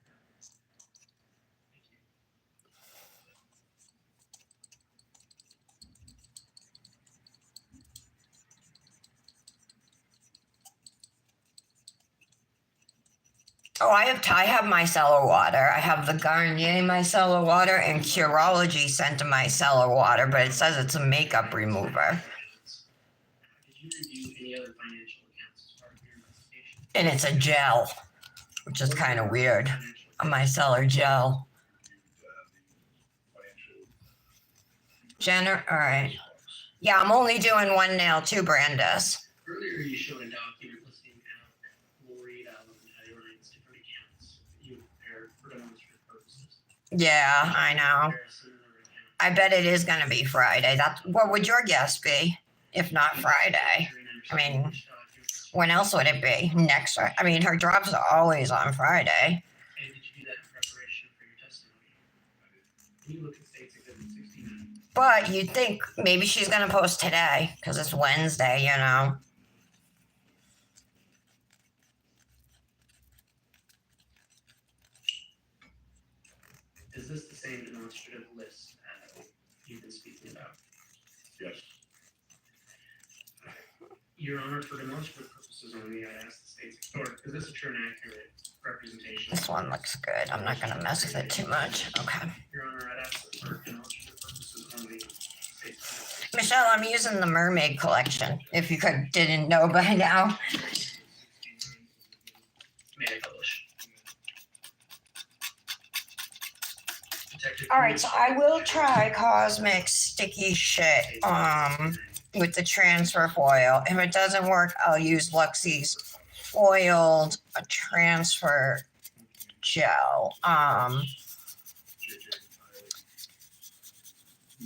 Oh, I have micellar water. I have the Garnier micellar water and Curology scent micellar water, but it says it's a makeup remover. Did you review any other financial accounts as part of your investigation? And it's a gel, which is kind of weird. Financial A micellar gel. Financial. All right. Yeah, I'm only doing one nail too, Brandis. Earlier, you showed a document listing out Lori Allen's different accounts that you prepared for demonstrative purposes. Yeah, I know. Comparison of her accounts. I bet it is going to be Friday. What would your guess be? If not Friday. I mean, when else would it be? Next. I mean, her drops are always on Friday. And did you do that in preparation for your testimony? Can you look at States Exhibit 69? But you'd think maybe she's going to post today because it's Wednesday, you know. Is this the same demonstrative list you've been speaking about? Yes. Your Honor, for demonstrative purposes only, I ask the state's court, is this a true and accurate representation? This one looks good. I'm not going to mess with it too much. Okay. Your Honor, I'd ask the clerk, demonstrative purposes only, state's court. Michelle, I'm using the Mermaid collection. If you didn't know by now. May I publish? Detective All right, so I will Cruz. try Cosmic Sticky Shit with the transfer foil. If it doesn't work, I'll use Luxie's foiled transfer gel.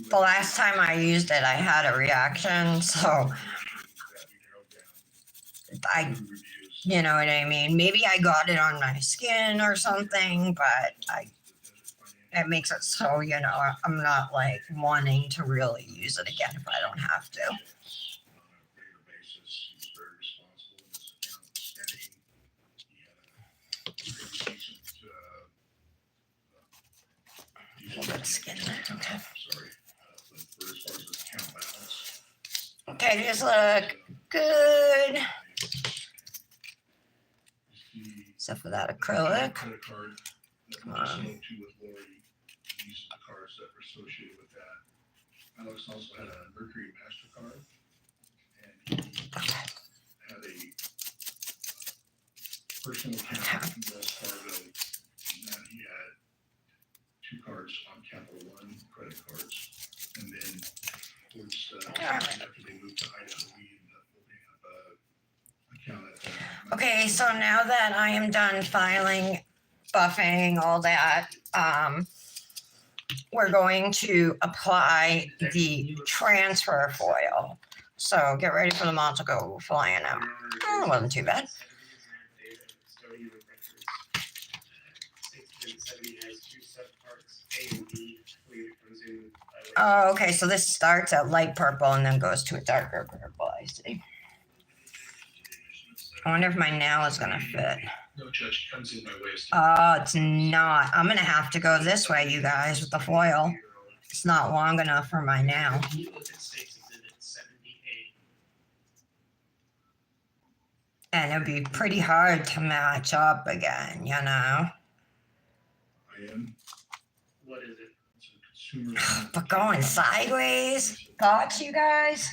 The last time I used it, I had a reaction, so you know what I mean? Maybe I got it on my skin or something, but it makes it so, you know, I'm not like wanting to really use it again if I don't have to. Good skin there. Okay. Okay, these look good. Except for that acrylic. Come on. These are the cards that were associated with that. Alex also had a Mercury MasterCard, and he had a personal account in Wells Fargo, and he had 2 cards on Capital One credit cards, and then towards after they moved to Idaho, we ended up opening up a account at Okay, so now that I am done filing, buffing, all that, we're going to apply the transfer foil. So get ready for them all to go flying out. Oh, it wasn't too bad. Oh, okay, so this starts at light purple and then goes to a darker purple, I see. I wonder if my nail is gonna fit. No, Judge, comes in by way of Oh, it's not. I'm gonna have to go this way, you guys, with the foil. It's not long enough for my now. Can you look at State's Exhibit 70A? And it'd be pretty hard to match up again, you know? I am, What is it? it's a consumer. But going sideways? Thoughts, you guys?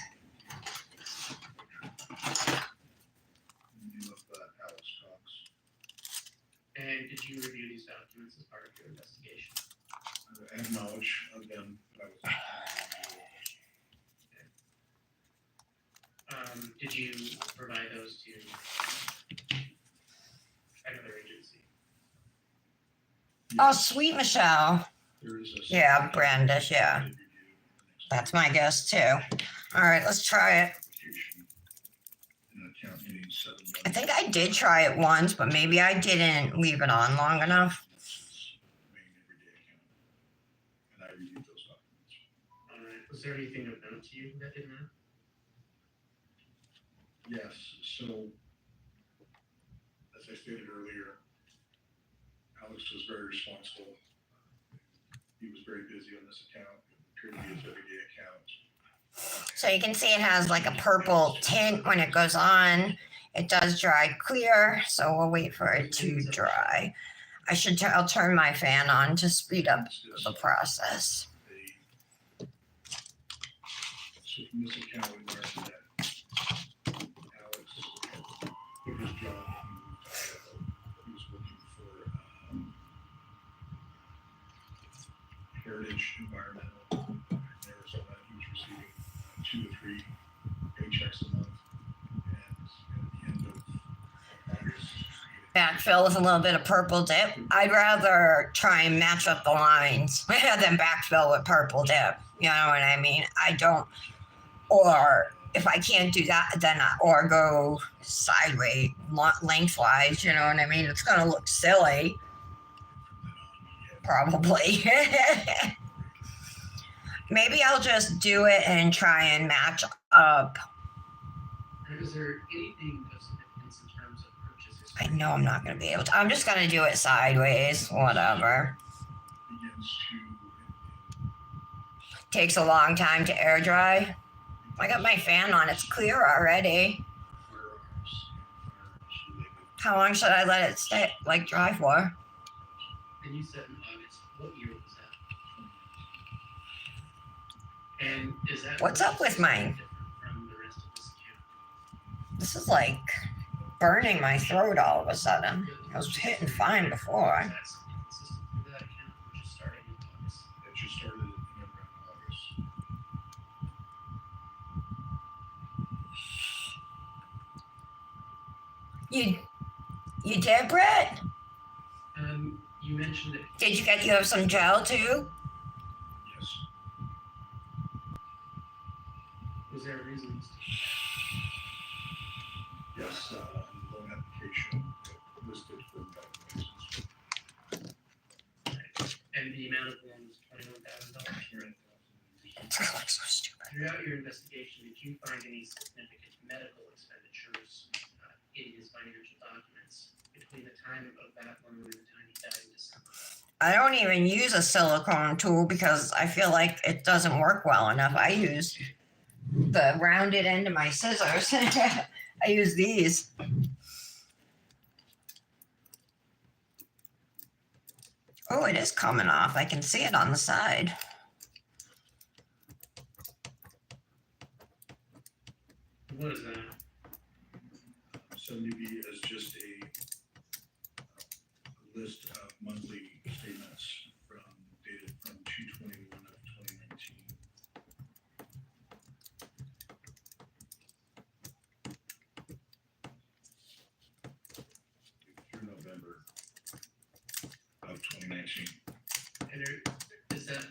You love Alex Cox. And did you review these documents as part of your investigation? I have knowledge of them, but I was. Did you provide those to another agency? Oh, sweet Michelle. There is a. Yeah, Brandish, yeah. That's my guess too. All right, let's try it. I think I did try it once, but maybe I didn't leave it on long enough. And I reviewed those documents. Alright, was there anything of note to you that did not? Yes, so, as I stated earlier, Alex was very responsible. He was very busy on this account, it appeared to be his everyday account. So you can see it has like a purple tint when it goes on. It does dry clear, so we'll wait for it to dry. I'll turn my fan on to speed up the process. So from this account, we learned that Alex quit his job and moved to Idaho. He was working for Heritage Environmental in Arizona. He was receiving 2 to 3 paychecks a month. And at the end of August, Backfill with a little bit of purple dip. I'd rather try and match up the lines than backfill with purple dip. You know what I mean? Or if I can't do that, then or go sideways, lengthwise. You know what I mean? It's gonna look silly, probably. Maybe I'll just do it and try and match up. And is there anything of significance in terms of purchases? I know I'm not gonna be able to. I'm just gonna do it sideways, whatever. begins to Takes a long time to air dry. I got my fan on, it's clear already. firearms related. How long should I let it stay, dry for? And you said in August, what year was that? And is that? What's up with mine? different from the rest of this account? This is like burning my throat all of a sudden. I was hitting fine before. Is that something consistent for that account, or just starting in August? It just started in around August. You did, Brett? You mentioned it. Did you have some gel too? Yes. Was there reasons? Yes, on the loan application, it listed for medical reasons. And the amount of loan was $21,000. It's gonna look so stupid. Throughout your investigation, did you find any significant medical expenditures in his financial documents between the time of that loan and the time he died in December? I don't even use a silicone tool because I feel like it doesn't work well enough. I use the rounded end of my scissors. I use these. Oh, it is coming off. I can see it on the side. What is that? 70B is just a list of monthly statements dated from 2/21 of 2019. Through November of 2019. And is that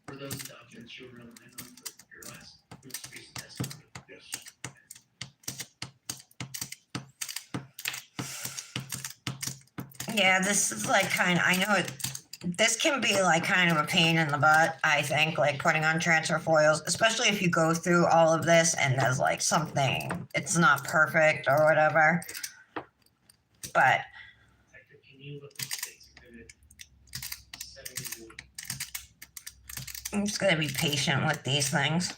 were those documents you were relying on for your most recent testimony? Yes. Yeah, this is I know this can be kind of a pain in the butt, I think, putting on transfer foils, especially if you go through all of this and there's something, it's not perfect or whatever. But Detective, can you look at State's Exhibit 71? I'm just gonna be patient with these things.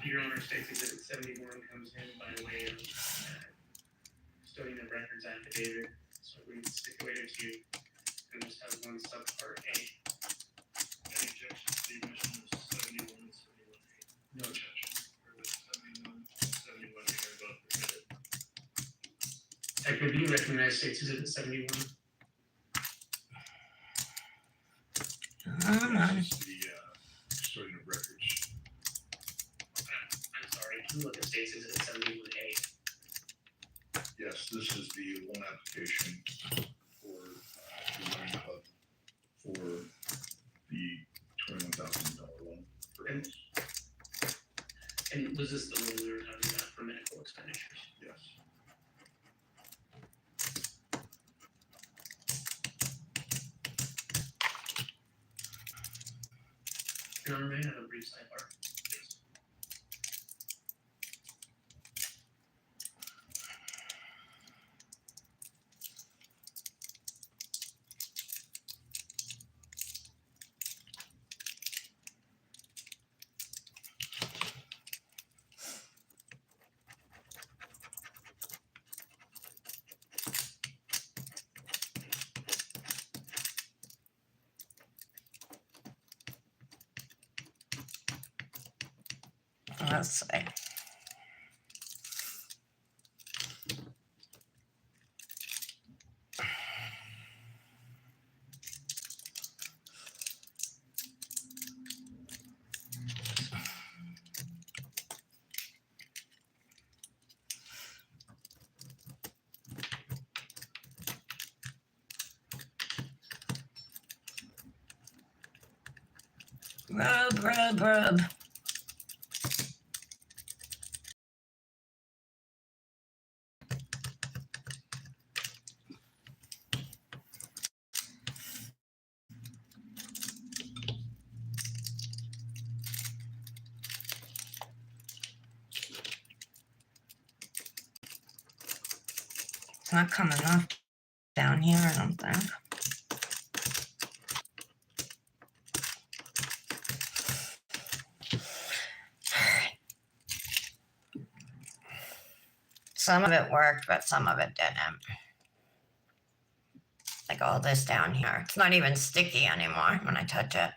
Your Honor states Exhibit 71 comes in by way of custodian of records affidavit, so we stipulated to and just has one subpart A. Any objection to the admission of 71 and 71A? No objection. Or with 71 here above permitted? Type of B, recognized states Exhibit 71. Come on. This is the custodian of records. I'm sorry, can you look at states Exhibit 71A? Yes, this is the loan application for the running club for the $21,000 loan. For And- us. And was this the one we were talking about for medical expenditures? Yes. Your Honor, may I have a brief sidebar? Yes. Let's see. Rub. It's not coming up down here, I don't think. Some of it worked, but some of it didn't. Like all this down here. It's not even sticky anymore when I touch it.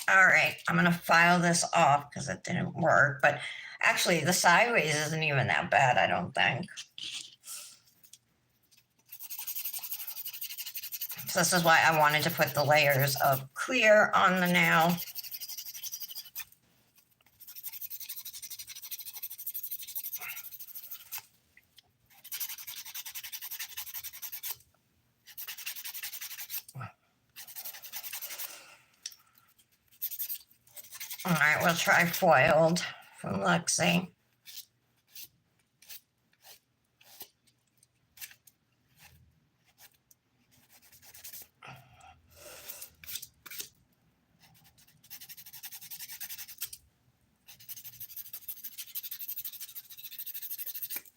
All right, I'm gonna file this off because it didn't work, but actually the sideways isn't even that bad, I don't think. So this is why I wanted to put the layers of clear on the nail. All right, we'll try foiled from Lexi.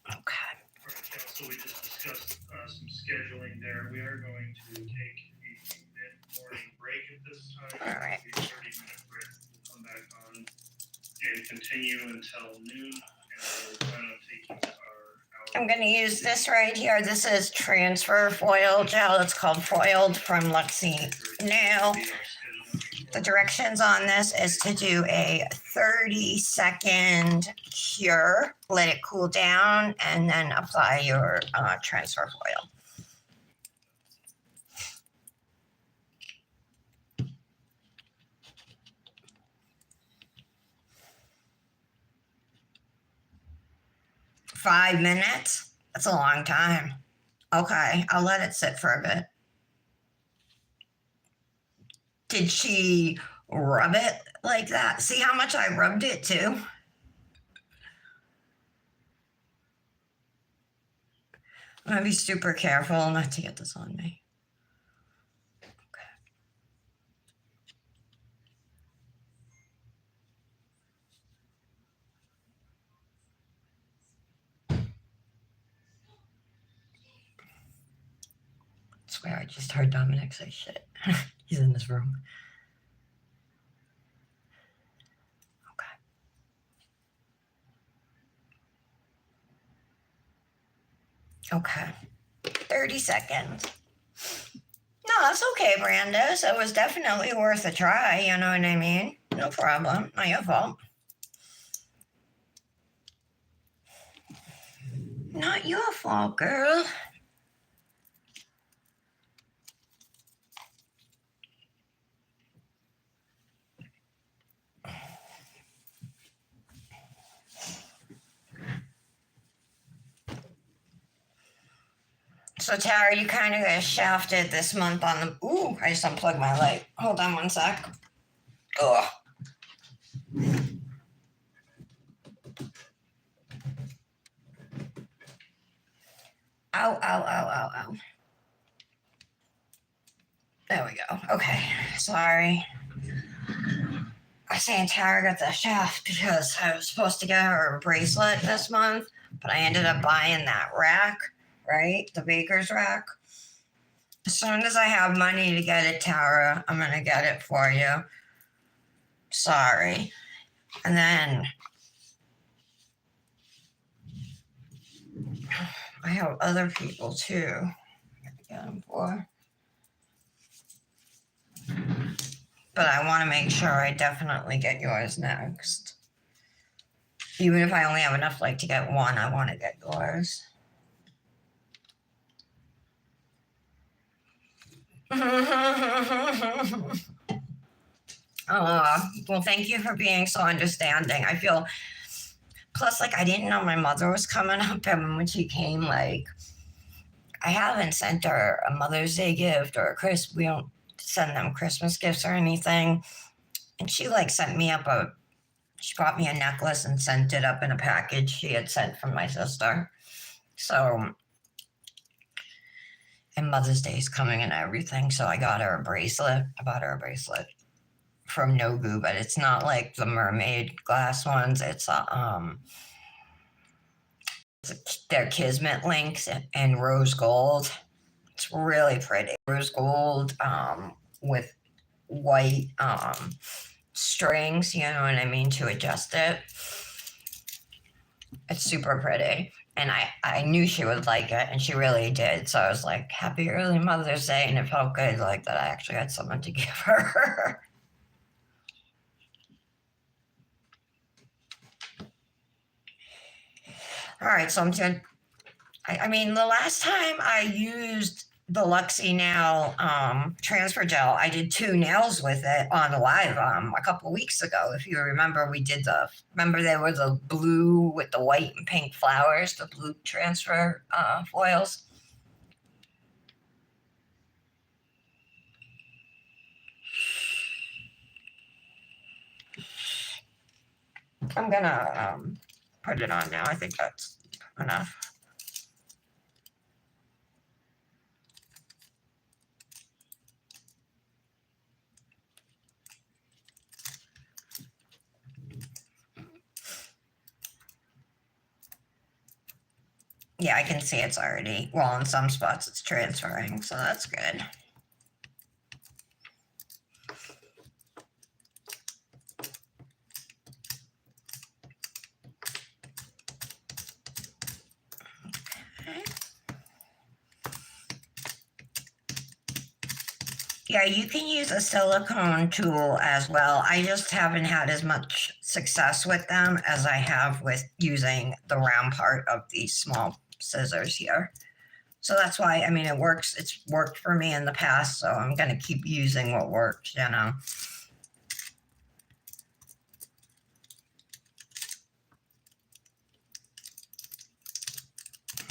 Okay. All right, council, we just discussed some scheduling there. We are going to take a mid-morning break at this time. All right. It'll be a 30-minute break. We'll come back on and continue until noon. And we'll plan on taking our hour. I'm going to use this right here. This is transfer foil gel. It's called Foiled from Lexi Nail. The directions on this is to do a 30-second cure, let it cool down, and then apply your transfer foil. Five minutes? That's a long time. Okay, I'll let it sit for a bit. Did she rub it like that? See how much I rubbed it too? I'm gonna be super careful not to get this on me. It's swear I just heard Dominic say shit. He's in this room. Okay. 30 seconds. No, that's okay, Brandis. It was definitely worth a try. You know what I mean? No problem. Not your fault. Not your fault, girl. So, Tara, you kind of got shafted this month on the. Ooh, I just unplugged my light. Hold on one sec. Ugh. Ow, ow, ow, ow, ow. There we go. Okay. Sorry. I was saying Tara got the shaft because I was supposed to get her a bracelet this month, but I ended up buying that rack, right? The baker's rack. As soon as I have money to get it, Tara, I'm going to get it for you. Sorry. And then I have other people too. I gotta get them for. But I want to make sure I definitely get yours next. Even if I only have enough like to get one, I want to get yours. Well, thank you for being so understanding. I feel, plus, like, I didn't know my mother was coming up, and when she came, like, I haven't sent her a Mother's Day gift or a Christmas. We don't send them Christmas gifts or anything. And she, like, sent me up she brought me a necklace and sent it up in a package she had sent from my sister. So, and Mother's Day is coming and everything, so I got her a bracelet. I bought her a bracelet from Nobu, but it's not like the mermaid glass ones. They're Kismet links and rose gold. It's really pretty. Rose gold with white strings, you know what I mean, to adjust it. It's super pretty. And I knew she would like it, and she really did. So I was like, happy early Mother's Day. And it felt good, like, that I actually had someone to give her. All right, so I'm doing. I mean, the last time I used the Luxie Nail transfer gel, I did 2 nails with it on the live a couple weeks ago. If you remember, remember there was the blue with the white and pink flowers, the blue transfer foils. I'm gonna put it on now. I think that's enough. Yeah, I can see it's already, well, in some spots it's transferring, so that's good. Okay. Yeah, you can use a silicone tool as well. I just haven't had as much success with them as I have with using the round part of these small scissors here. So that's why, I mean, it works. It's worked for me in the past, so I'm going to keep using what works, you know.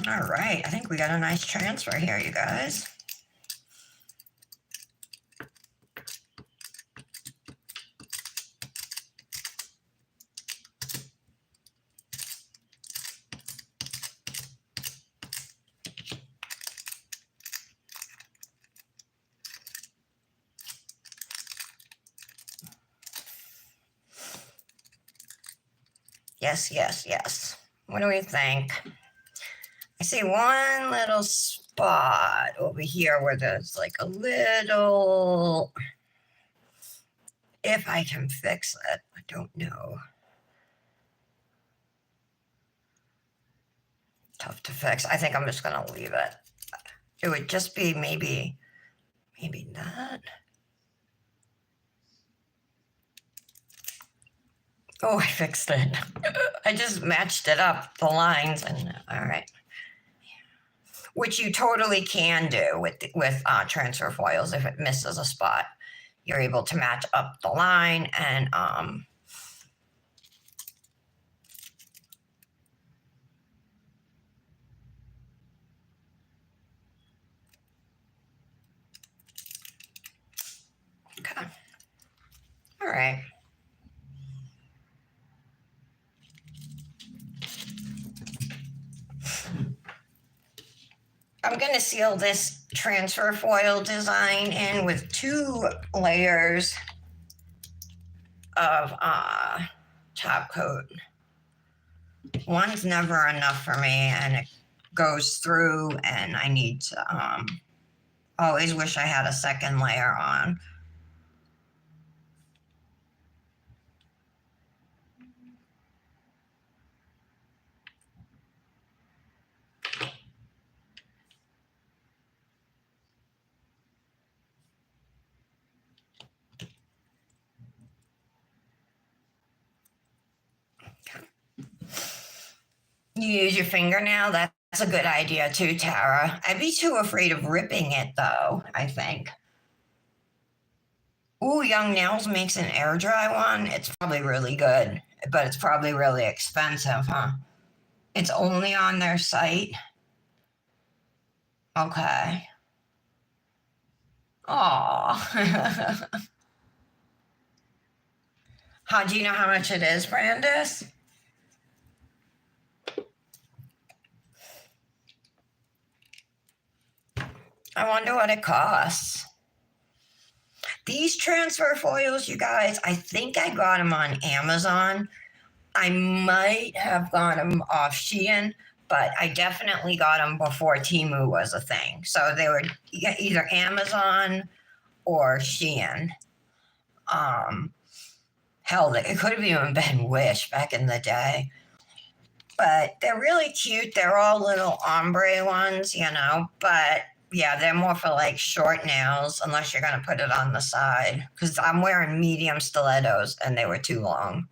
All right, I think we got a nice transfer here, you guys. Yes, yes, yes. What do we think? I see one little spot over here where there's like a little, if I can fix it, I don't know. Tough to fix. I think I'm just gonna leave it. It would just be maybe not. Oh, I fixed it. I just matched it up, the lines, and all right. Which you totally can do with transfer foils. If it misses a spot, you're able to match up the line and okay. All right. I'm going to seal this transfer foil design in with 2 layers of top coat. One's never enough for me, and it goes through, and I need to always wish I had a second layer on. You use your fingernail? That's a good idea too, Tara. I'd be too afraid of ripping it though, I think. Ooh, Young Nails makes an air dry one. It's probably really good, but it's probably really expensive, huh? It's only on their site. Okay. Oh. How do you know how much it is, Brandis? I wonder what it costs. These transfer foils, you guys, I think I got them on Amazon. I might have got them off Shein, but I definitely got them before Temu was a thing. So they were either Amazon or Shein. Hell, it could have even been Wish back in the day. But they're really cute. They're all little ombre ones, you know, but yeah, they're more for like short nails unless you're going to put it on the side because I'm wearing medium stilettos and they were too long.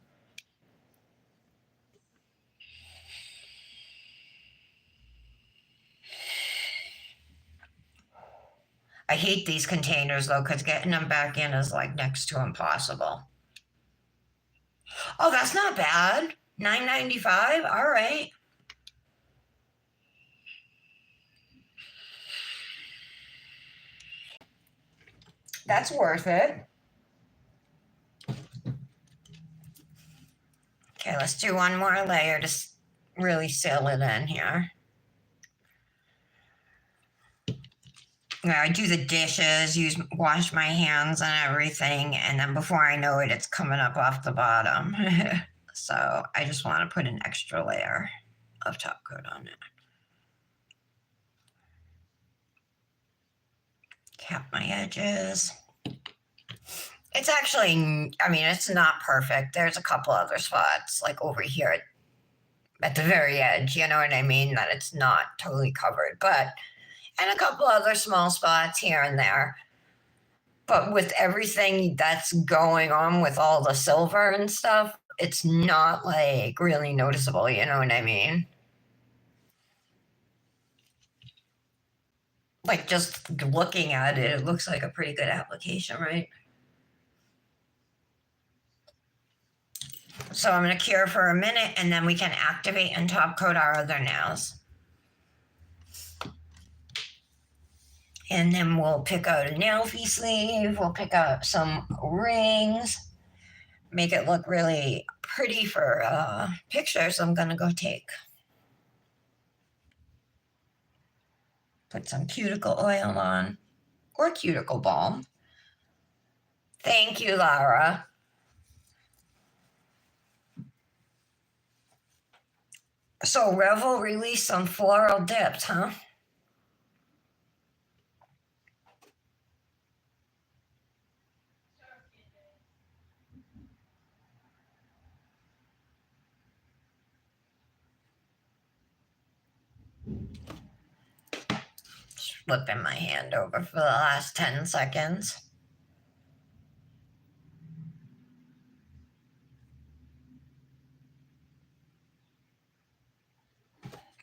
I hate these containers though because getting them back in is like next to impossible. Oh, that's not bad. $9.95. All right. That's worth it. Okay, let's do one more layer to really seal it in here. Yeah, I do the dishes, wash my hands and everything, and then before I know it, it's coming up off the bottom. So I just want to put an extra layer of top coat on it. Cap my edges. It's actually, I mean, it's not perfect. There's a couple other spots, like over here at the very edge, you know what I mean? That it's not totally covered, but, and a couple other small spots here and there. But with everything that's going on with all the silver and stuff, it's not like really noticeable, you know what I mean? Like just looking at it, it looks like a pretty good application, right? So I'm going to cure for a minute and then we can activate and top coat our other nails. And then we'll pick out a nail fee sleeve. We'll pick out some rings. Make it look really pretty for pictures I'm going to go take. Put some cuticle oil on or cuticle balm. Thank you, Lara. So Revel released some floral dips, huh? flipping my hand over for the last 10 seconds.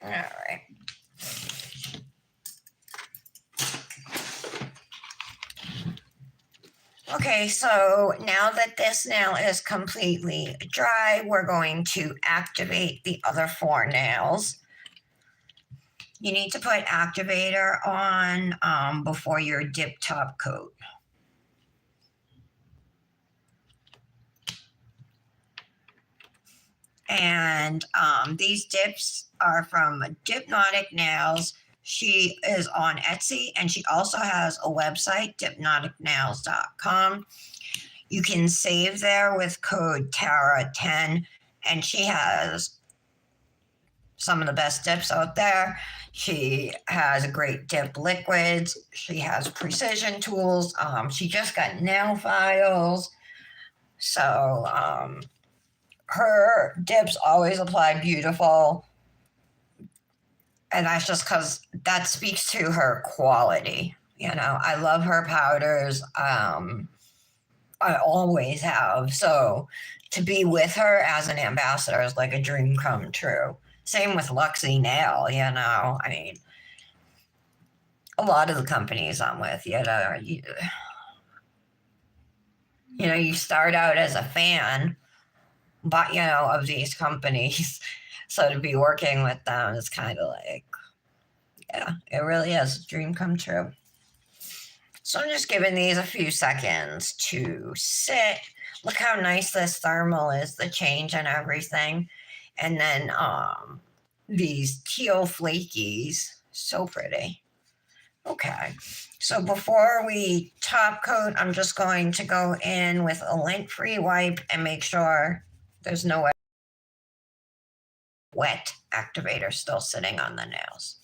All right. Okay, so now that this nail is completely dry, we're going to activate the other 4 nails. You need to put activator on before your dip top coat. And these dips are from Dipnotic Nails. She is on Etsy and she also has a website, dipnoticnails.com. You can save there with code Tara10, and she has some of the best dips out there. She has great dip liquids. She has precision tools. She just got nail files. So her dips always apply beautiful. And that's just because that speaks to her quality. You know, I love her powders. I always have. So to be with her as an ambassador is like a dream come true. Same with Luxie Nail, you know. I mean, a lot of the companies I'm with, you know, you start out as a fan, but you know, of these companies. So to be working with them is kind of like, yeah, it really is a dream come true. So I'm just giving these a few seconds to sit. Look how nice this thermal is, the change and everything. And then these teal flakies, so pretty. Okay, so before we top coat, I'm just going to go in with a lint-free wipe and make sure there's no wet activator still sitting on the nails.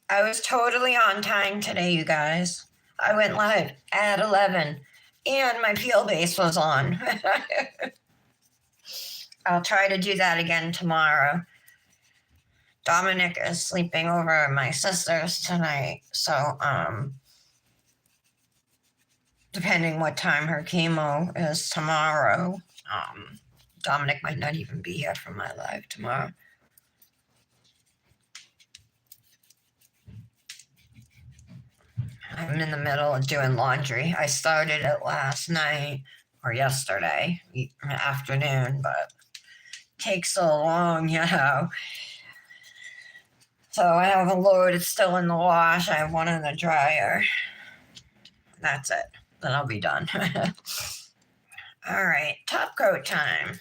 I was totally on time today, you guys. I went live at 11 and my peel base was on. I'll try to do that again tomorrow. Dominic is sleeping over at my sister's tonight, so depending what time her chemo is tomorrow, Dominic might not even be here for my live tomorrow. I'm in the middle of doing laundry. I started it last night or yesterday afternoon, but it takes so long, you know. So I have a load. It's still in the wash. I have one in the dryer. That's it. Then I'll be done. All right, top coat time.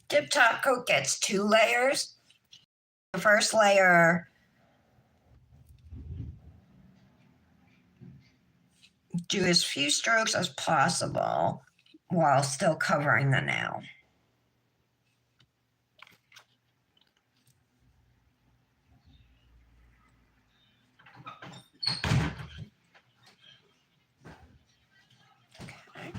Dip top coat gets 2 layers. The first layer, do as few strokes as possible while still covering the nail. Okay.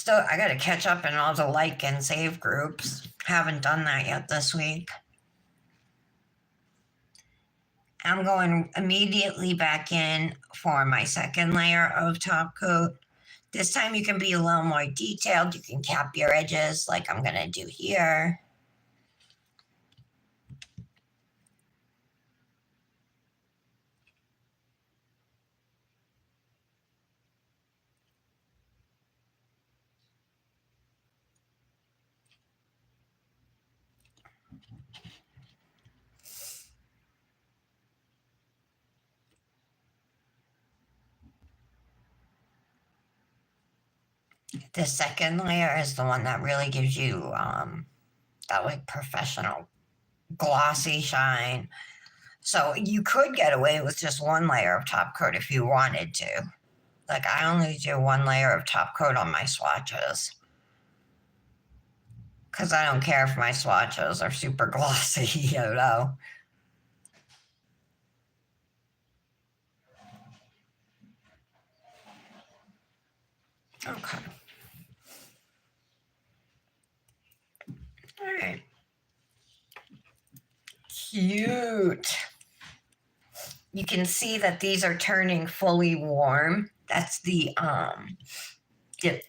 I got to catch up in all the like and save groups. Haven't done that yet this week. I'm going immediately back in for my second layer of top coat. This time you can be a little more detailed. You can cap your edges like I'm going to do here. The second layer is the one that really gives you that like professional glossy shine. So you could get away with just 1 layer of top coat if you wanted to. Like I only do 1 layer of top coat on my swatches. Because I don't care if my swatches are super glossy, you know. Okay. All right. Cute. You can see that these are turning fully warm. That's the dip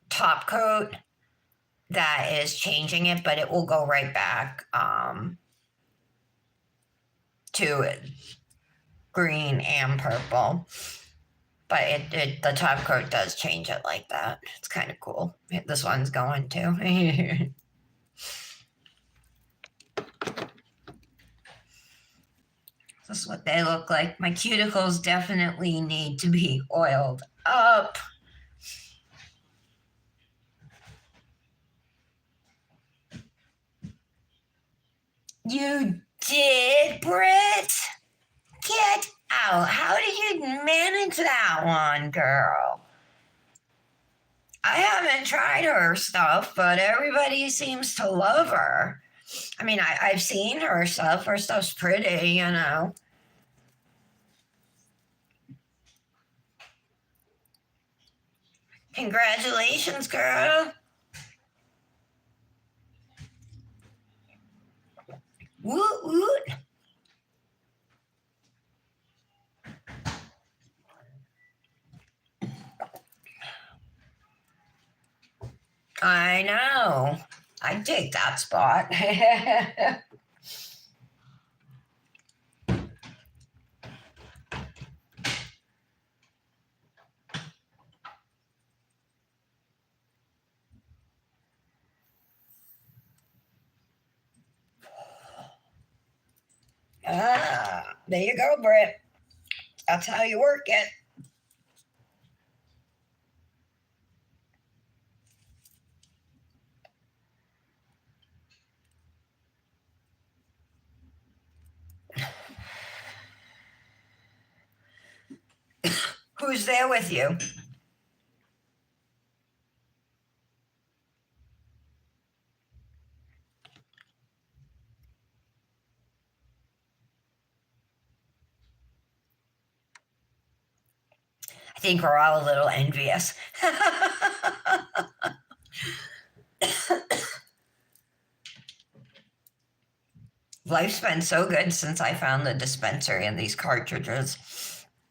top coat that is changing it, but it will go right back to green and purple. But the top coat does change it like that. It's kind of cool. This one's going to. This is what they look like. My cuticles definitely need to be oiled up. You did, Britt? Get out. How did you manage that one, girl? I haven't tried her stuff, but everybody seems to love her. I mean, I've seen her stuff. Her stuff's pretty, you know. Congratulations, girl. Woot woot. I know. I take that spot. There you go, Britt. That's how you work it. Who's there with you? I think we're all a little envious. Life's been so good since I found the dispensary and these cartridges.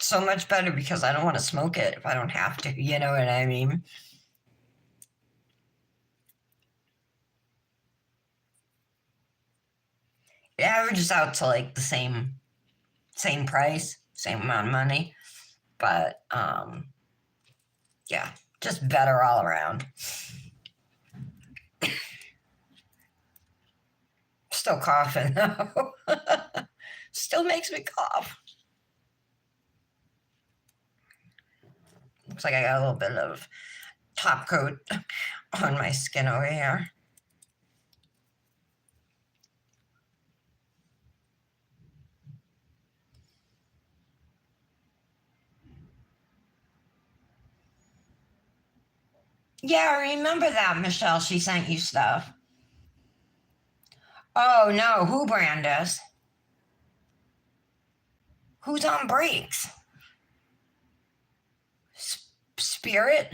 So much better because I don't want to smoke it if I don't have to. You know what I mean? It averages out to like the same price, same amount of money, but yeah, just better all around. Still coughing though. Still makes me cough. Looks like I got a little bit of top coat on my skin over here. Yeah, I remember that, Michelle. She sent you stuff. Oh no, who Brandis? Who's on breaks? Spirit?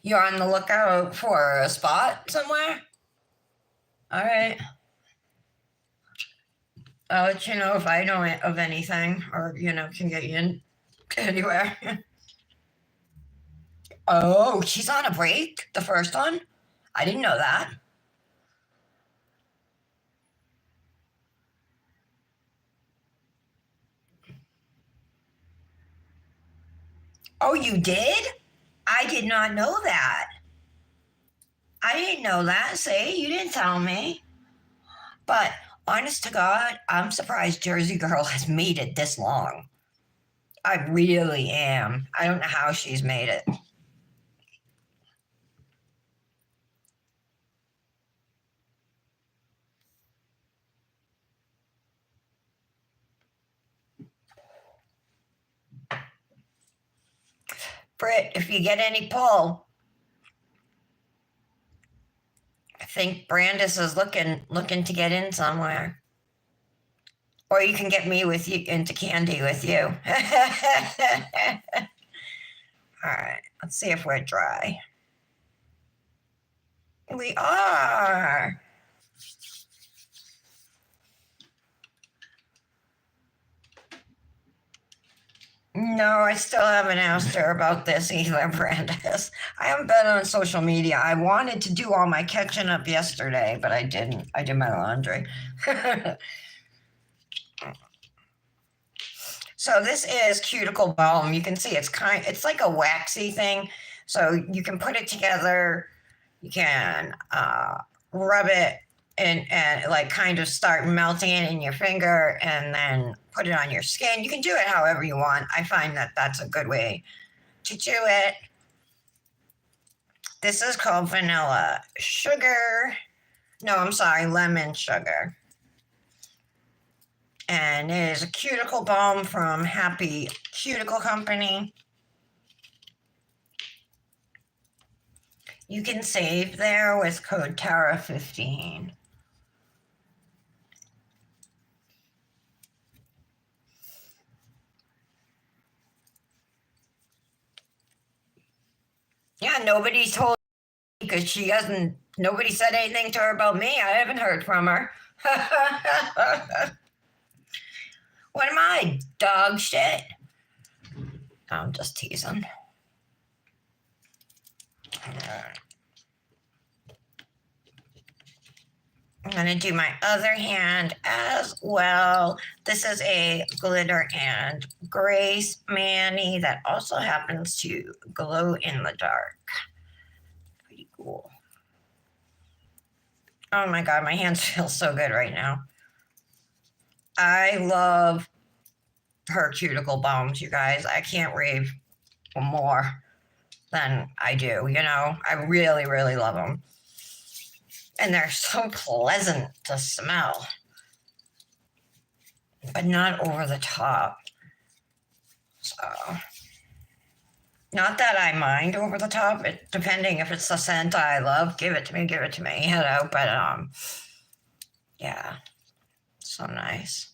You're on the lookout for a spot somewhere? All right. I'll let you know if I know of anything or, can get you in anywhere. Oh, she's on a break? The first one? I didn't know that. Oh, you did? I did not know that. I didn't know that. See, you didn't tell me. But honest to God, I'm surprised Jersey Girl has made it this long. I really am. I don't know how she's made it. Britt, if you get any pull, I think Brandis is looking to get in somewhere. Or you can get me with you into Candy with you. All right, let's see if we're dry. We are. No, I still haven't asked her about this either, Brandis. I haven't been on social media. I wanted to do all my catching up yesterday, but I didn't. I did my laundry. So this is cuticle balm. You can see it's like a waxy thing. So you can put it together. You can rub it and like kind of start melting it in your finger and then put it on your skin. You can do it however you want. I find that that's a good way to do it. This is called vanilla sugar. No, I'm sorry, lemon sugar. And it is a cuticle balm from Happy Cuticle Company. You can save there with code Tara15. Yeah, nobody told me because she hasn't, nobody said anything to her about me. I haven't heard from her. What am I, dog shit? I'm just teasing. I'm going to do my other hand as well. This is a glitter and grace mani that also happens to glow in the dark. Pretty cool. Oh my God, my hands feel so good right now. I love her cuticle balms, you guys. I can't rave more than I do, you know? I really, really love them. And they're so pleasant to smell, but not over the top. So, not that I mind over the top, depending if it's the scent I love, give it to me, you know, but yeah, so nice.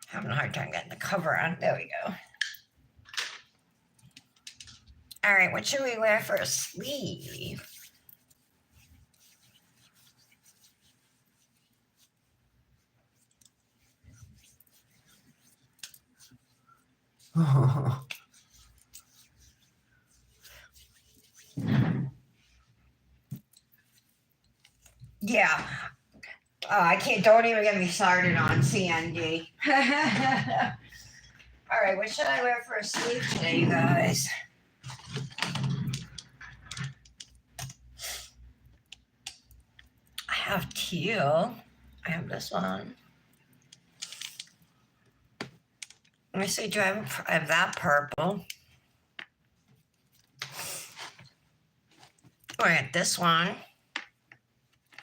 Having a hard time getting the cover on. There we go. All right, what should we wear for a sleeve? Yeah. I can't, don't even get me started on CND. All right, what should I wear for a sleeve today, you guys? I have teal. I have this one. Let me see, do I have that purple? Oh, I got this one.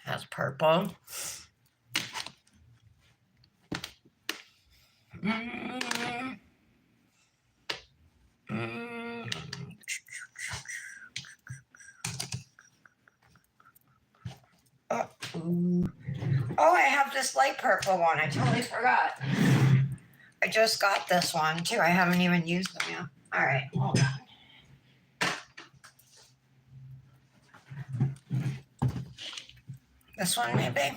Has purple. Mm. Mm. Oh, I have this light purple one. I totally forgot. I just got this one too. I haven't even used them yet. All right, hold on. This one maybe.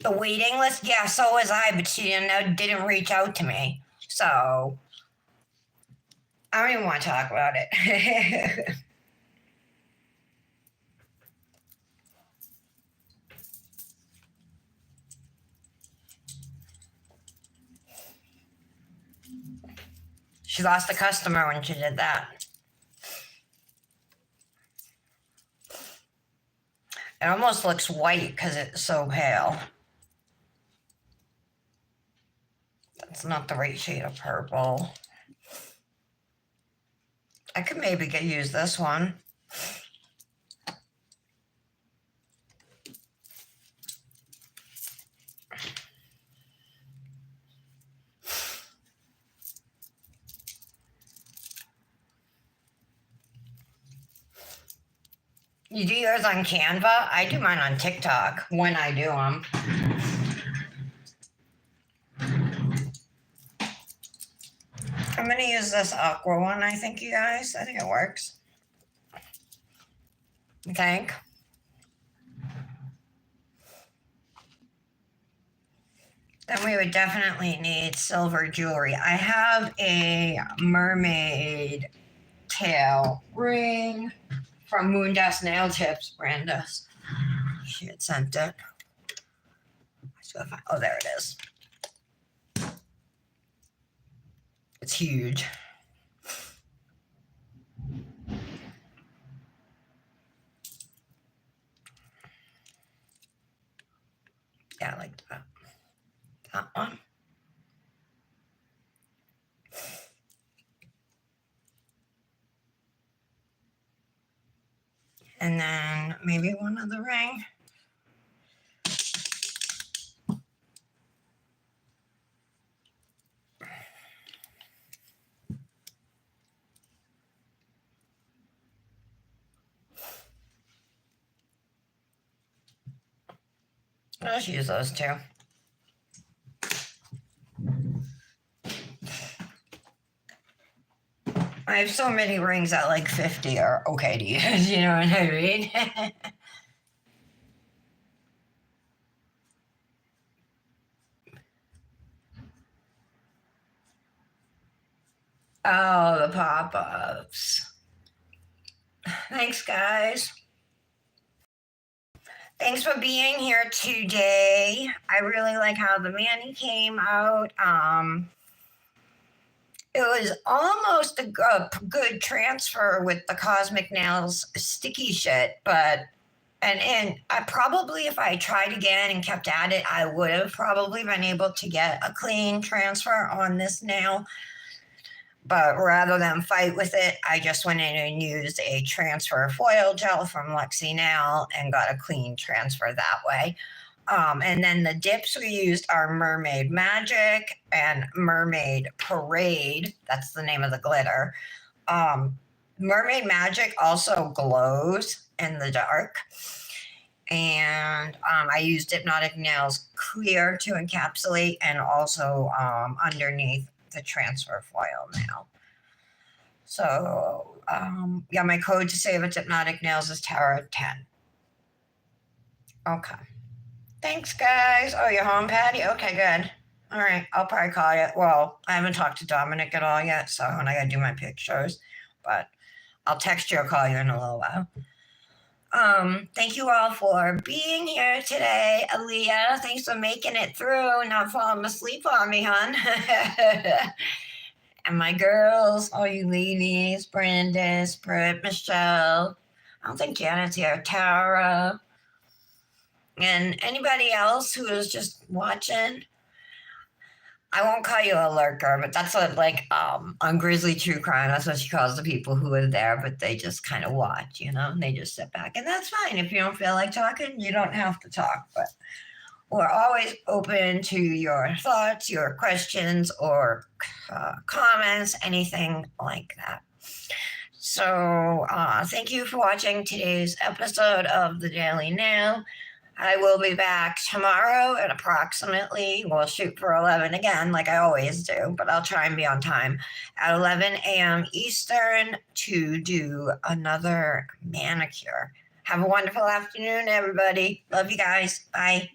The waiting list? Yeah, so was I, but she didn't reach out to me. So I don't even want to talk about it. She lost a customer when she did that. It almost looks white because it's so pale. That's not the right shade of purple. I could maybe use this one. You do yours on Canva? I do mine on TikTok when I do them. I'm going to use this aqua one, I think, you guys. I think it works. You think? Then we would definitely need silver jewelry. I have a mermaid tail ring from Moondust Nail Tips, Brandis. She had sent it. Oh, there it is. It's huge. Yeah, I like that. That one. And then maybe one other ring. I'll just use those two. I have so many rings that like 50 are okay to use, you know what I mean? Oh, the pop-ups. Thanks, guys. Thanks for being here today. I really like how the Manny came out. It was almost a good transfer with the Cosmic Nails sticky shit, but and I probably, if I tried again and kept at it, I would have probably been able to get a clean transfer on this nail. But rather than fight with it, I just went in and used a transfer foil gel from Lexi Nail and got a clean transfer that way. And then the dips we used are Mermaid Magic and Mermaid Parade. That's the name of the glitter. Mermaid Magic also glows in the dark. And I used Hypnotic Nails Clear to encapsulate and also underneath the transfer foil nail. So, yeah, my code to save at Hypnotic Nails is Tara10. Okay. Thanks, guys. Oh, you're home, Patty? Okay, good. All right, I'll probably call you. Well, I haven't talked to Dominic at all yet, so when I gotta do my pictures, but I'll text you or call you in a little while. Thank you all for being here today. Aaliyah, thanks for making it through, not falling asleep on me, hon. And my girls, all you ladies, Brandis, Britt, Michelle. I don't think Janet's here. Tara. And anybody else who is just watching. I won't call you a lurker, but that's what, like, on Grizzly True Crime, that's what she calls the people who are there, but they just kind of watch, you know, and they just sit back. And that's fine. If you don't feel like talking, you don't have to talk, but we're always open to your thoughts, your questions, or comments, anything like that. So thank you for watching today's episode of The Daily Nail. I will be back tomorrow at approximately, we'll shoot for 11 again, like I always do, but I'll try and be on time at 11 a.m. Eastern to do another manicure. Have a wonderful afternoon, everybody. Love you guys. Bye.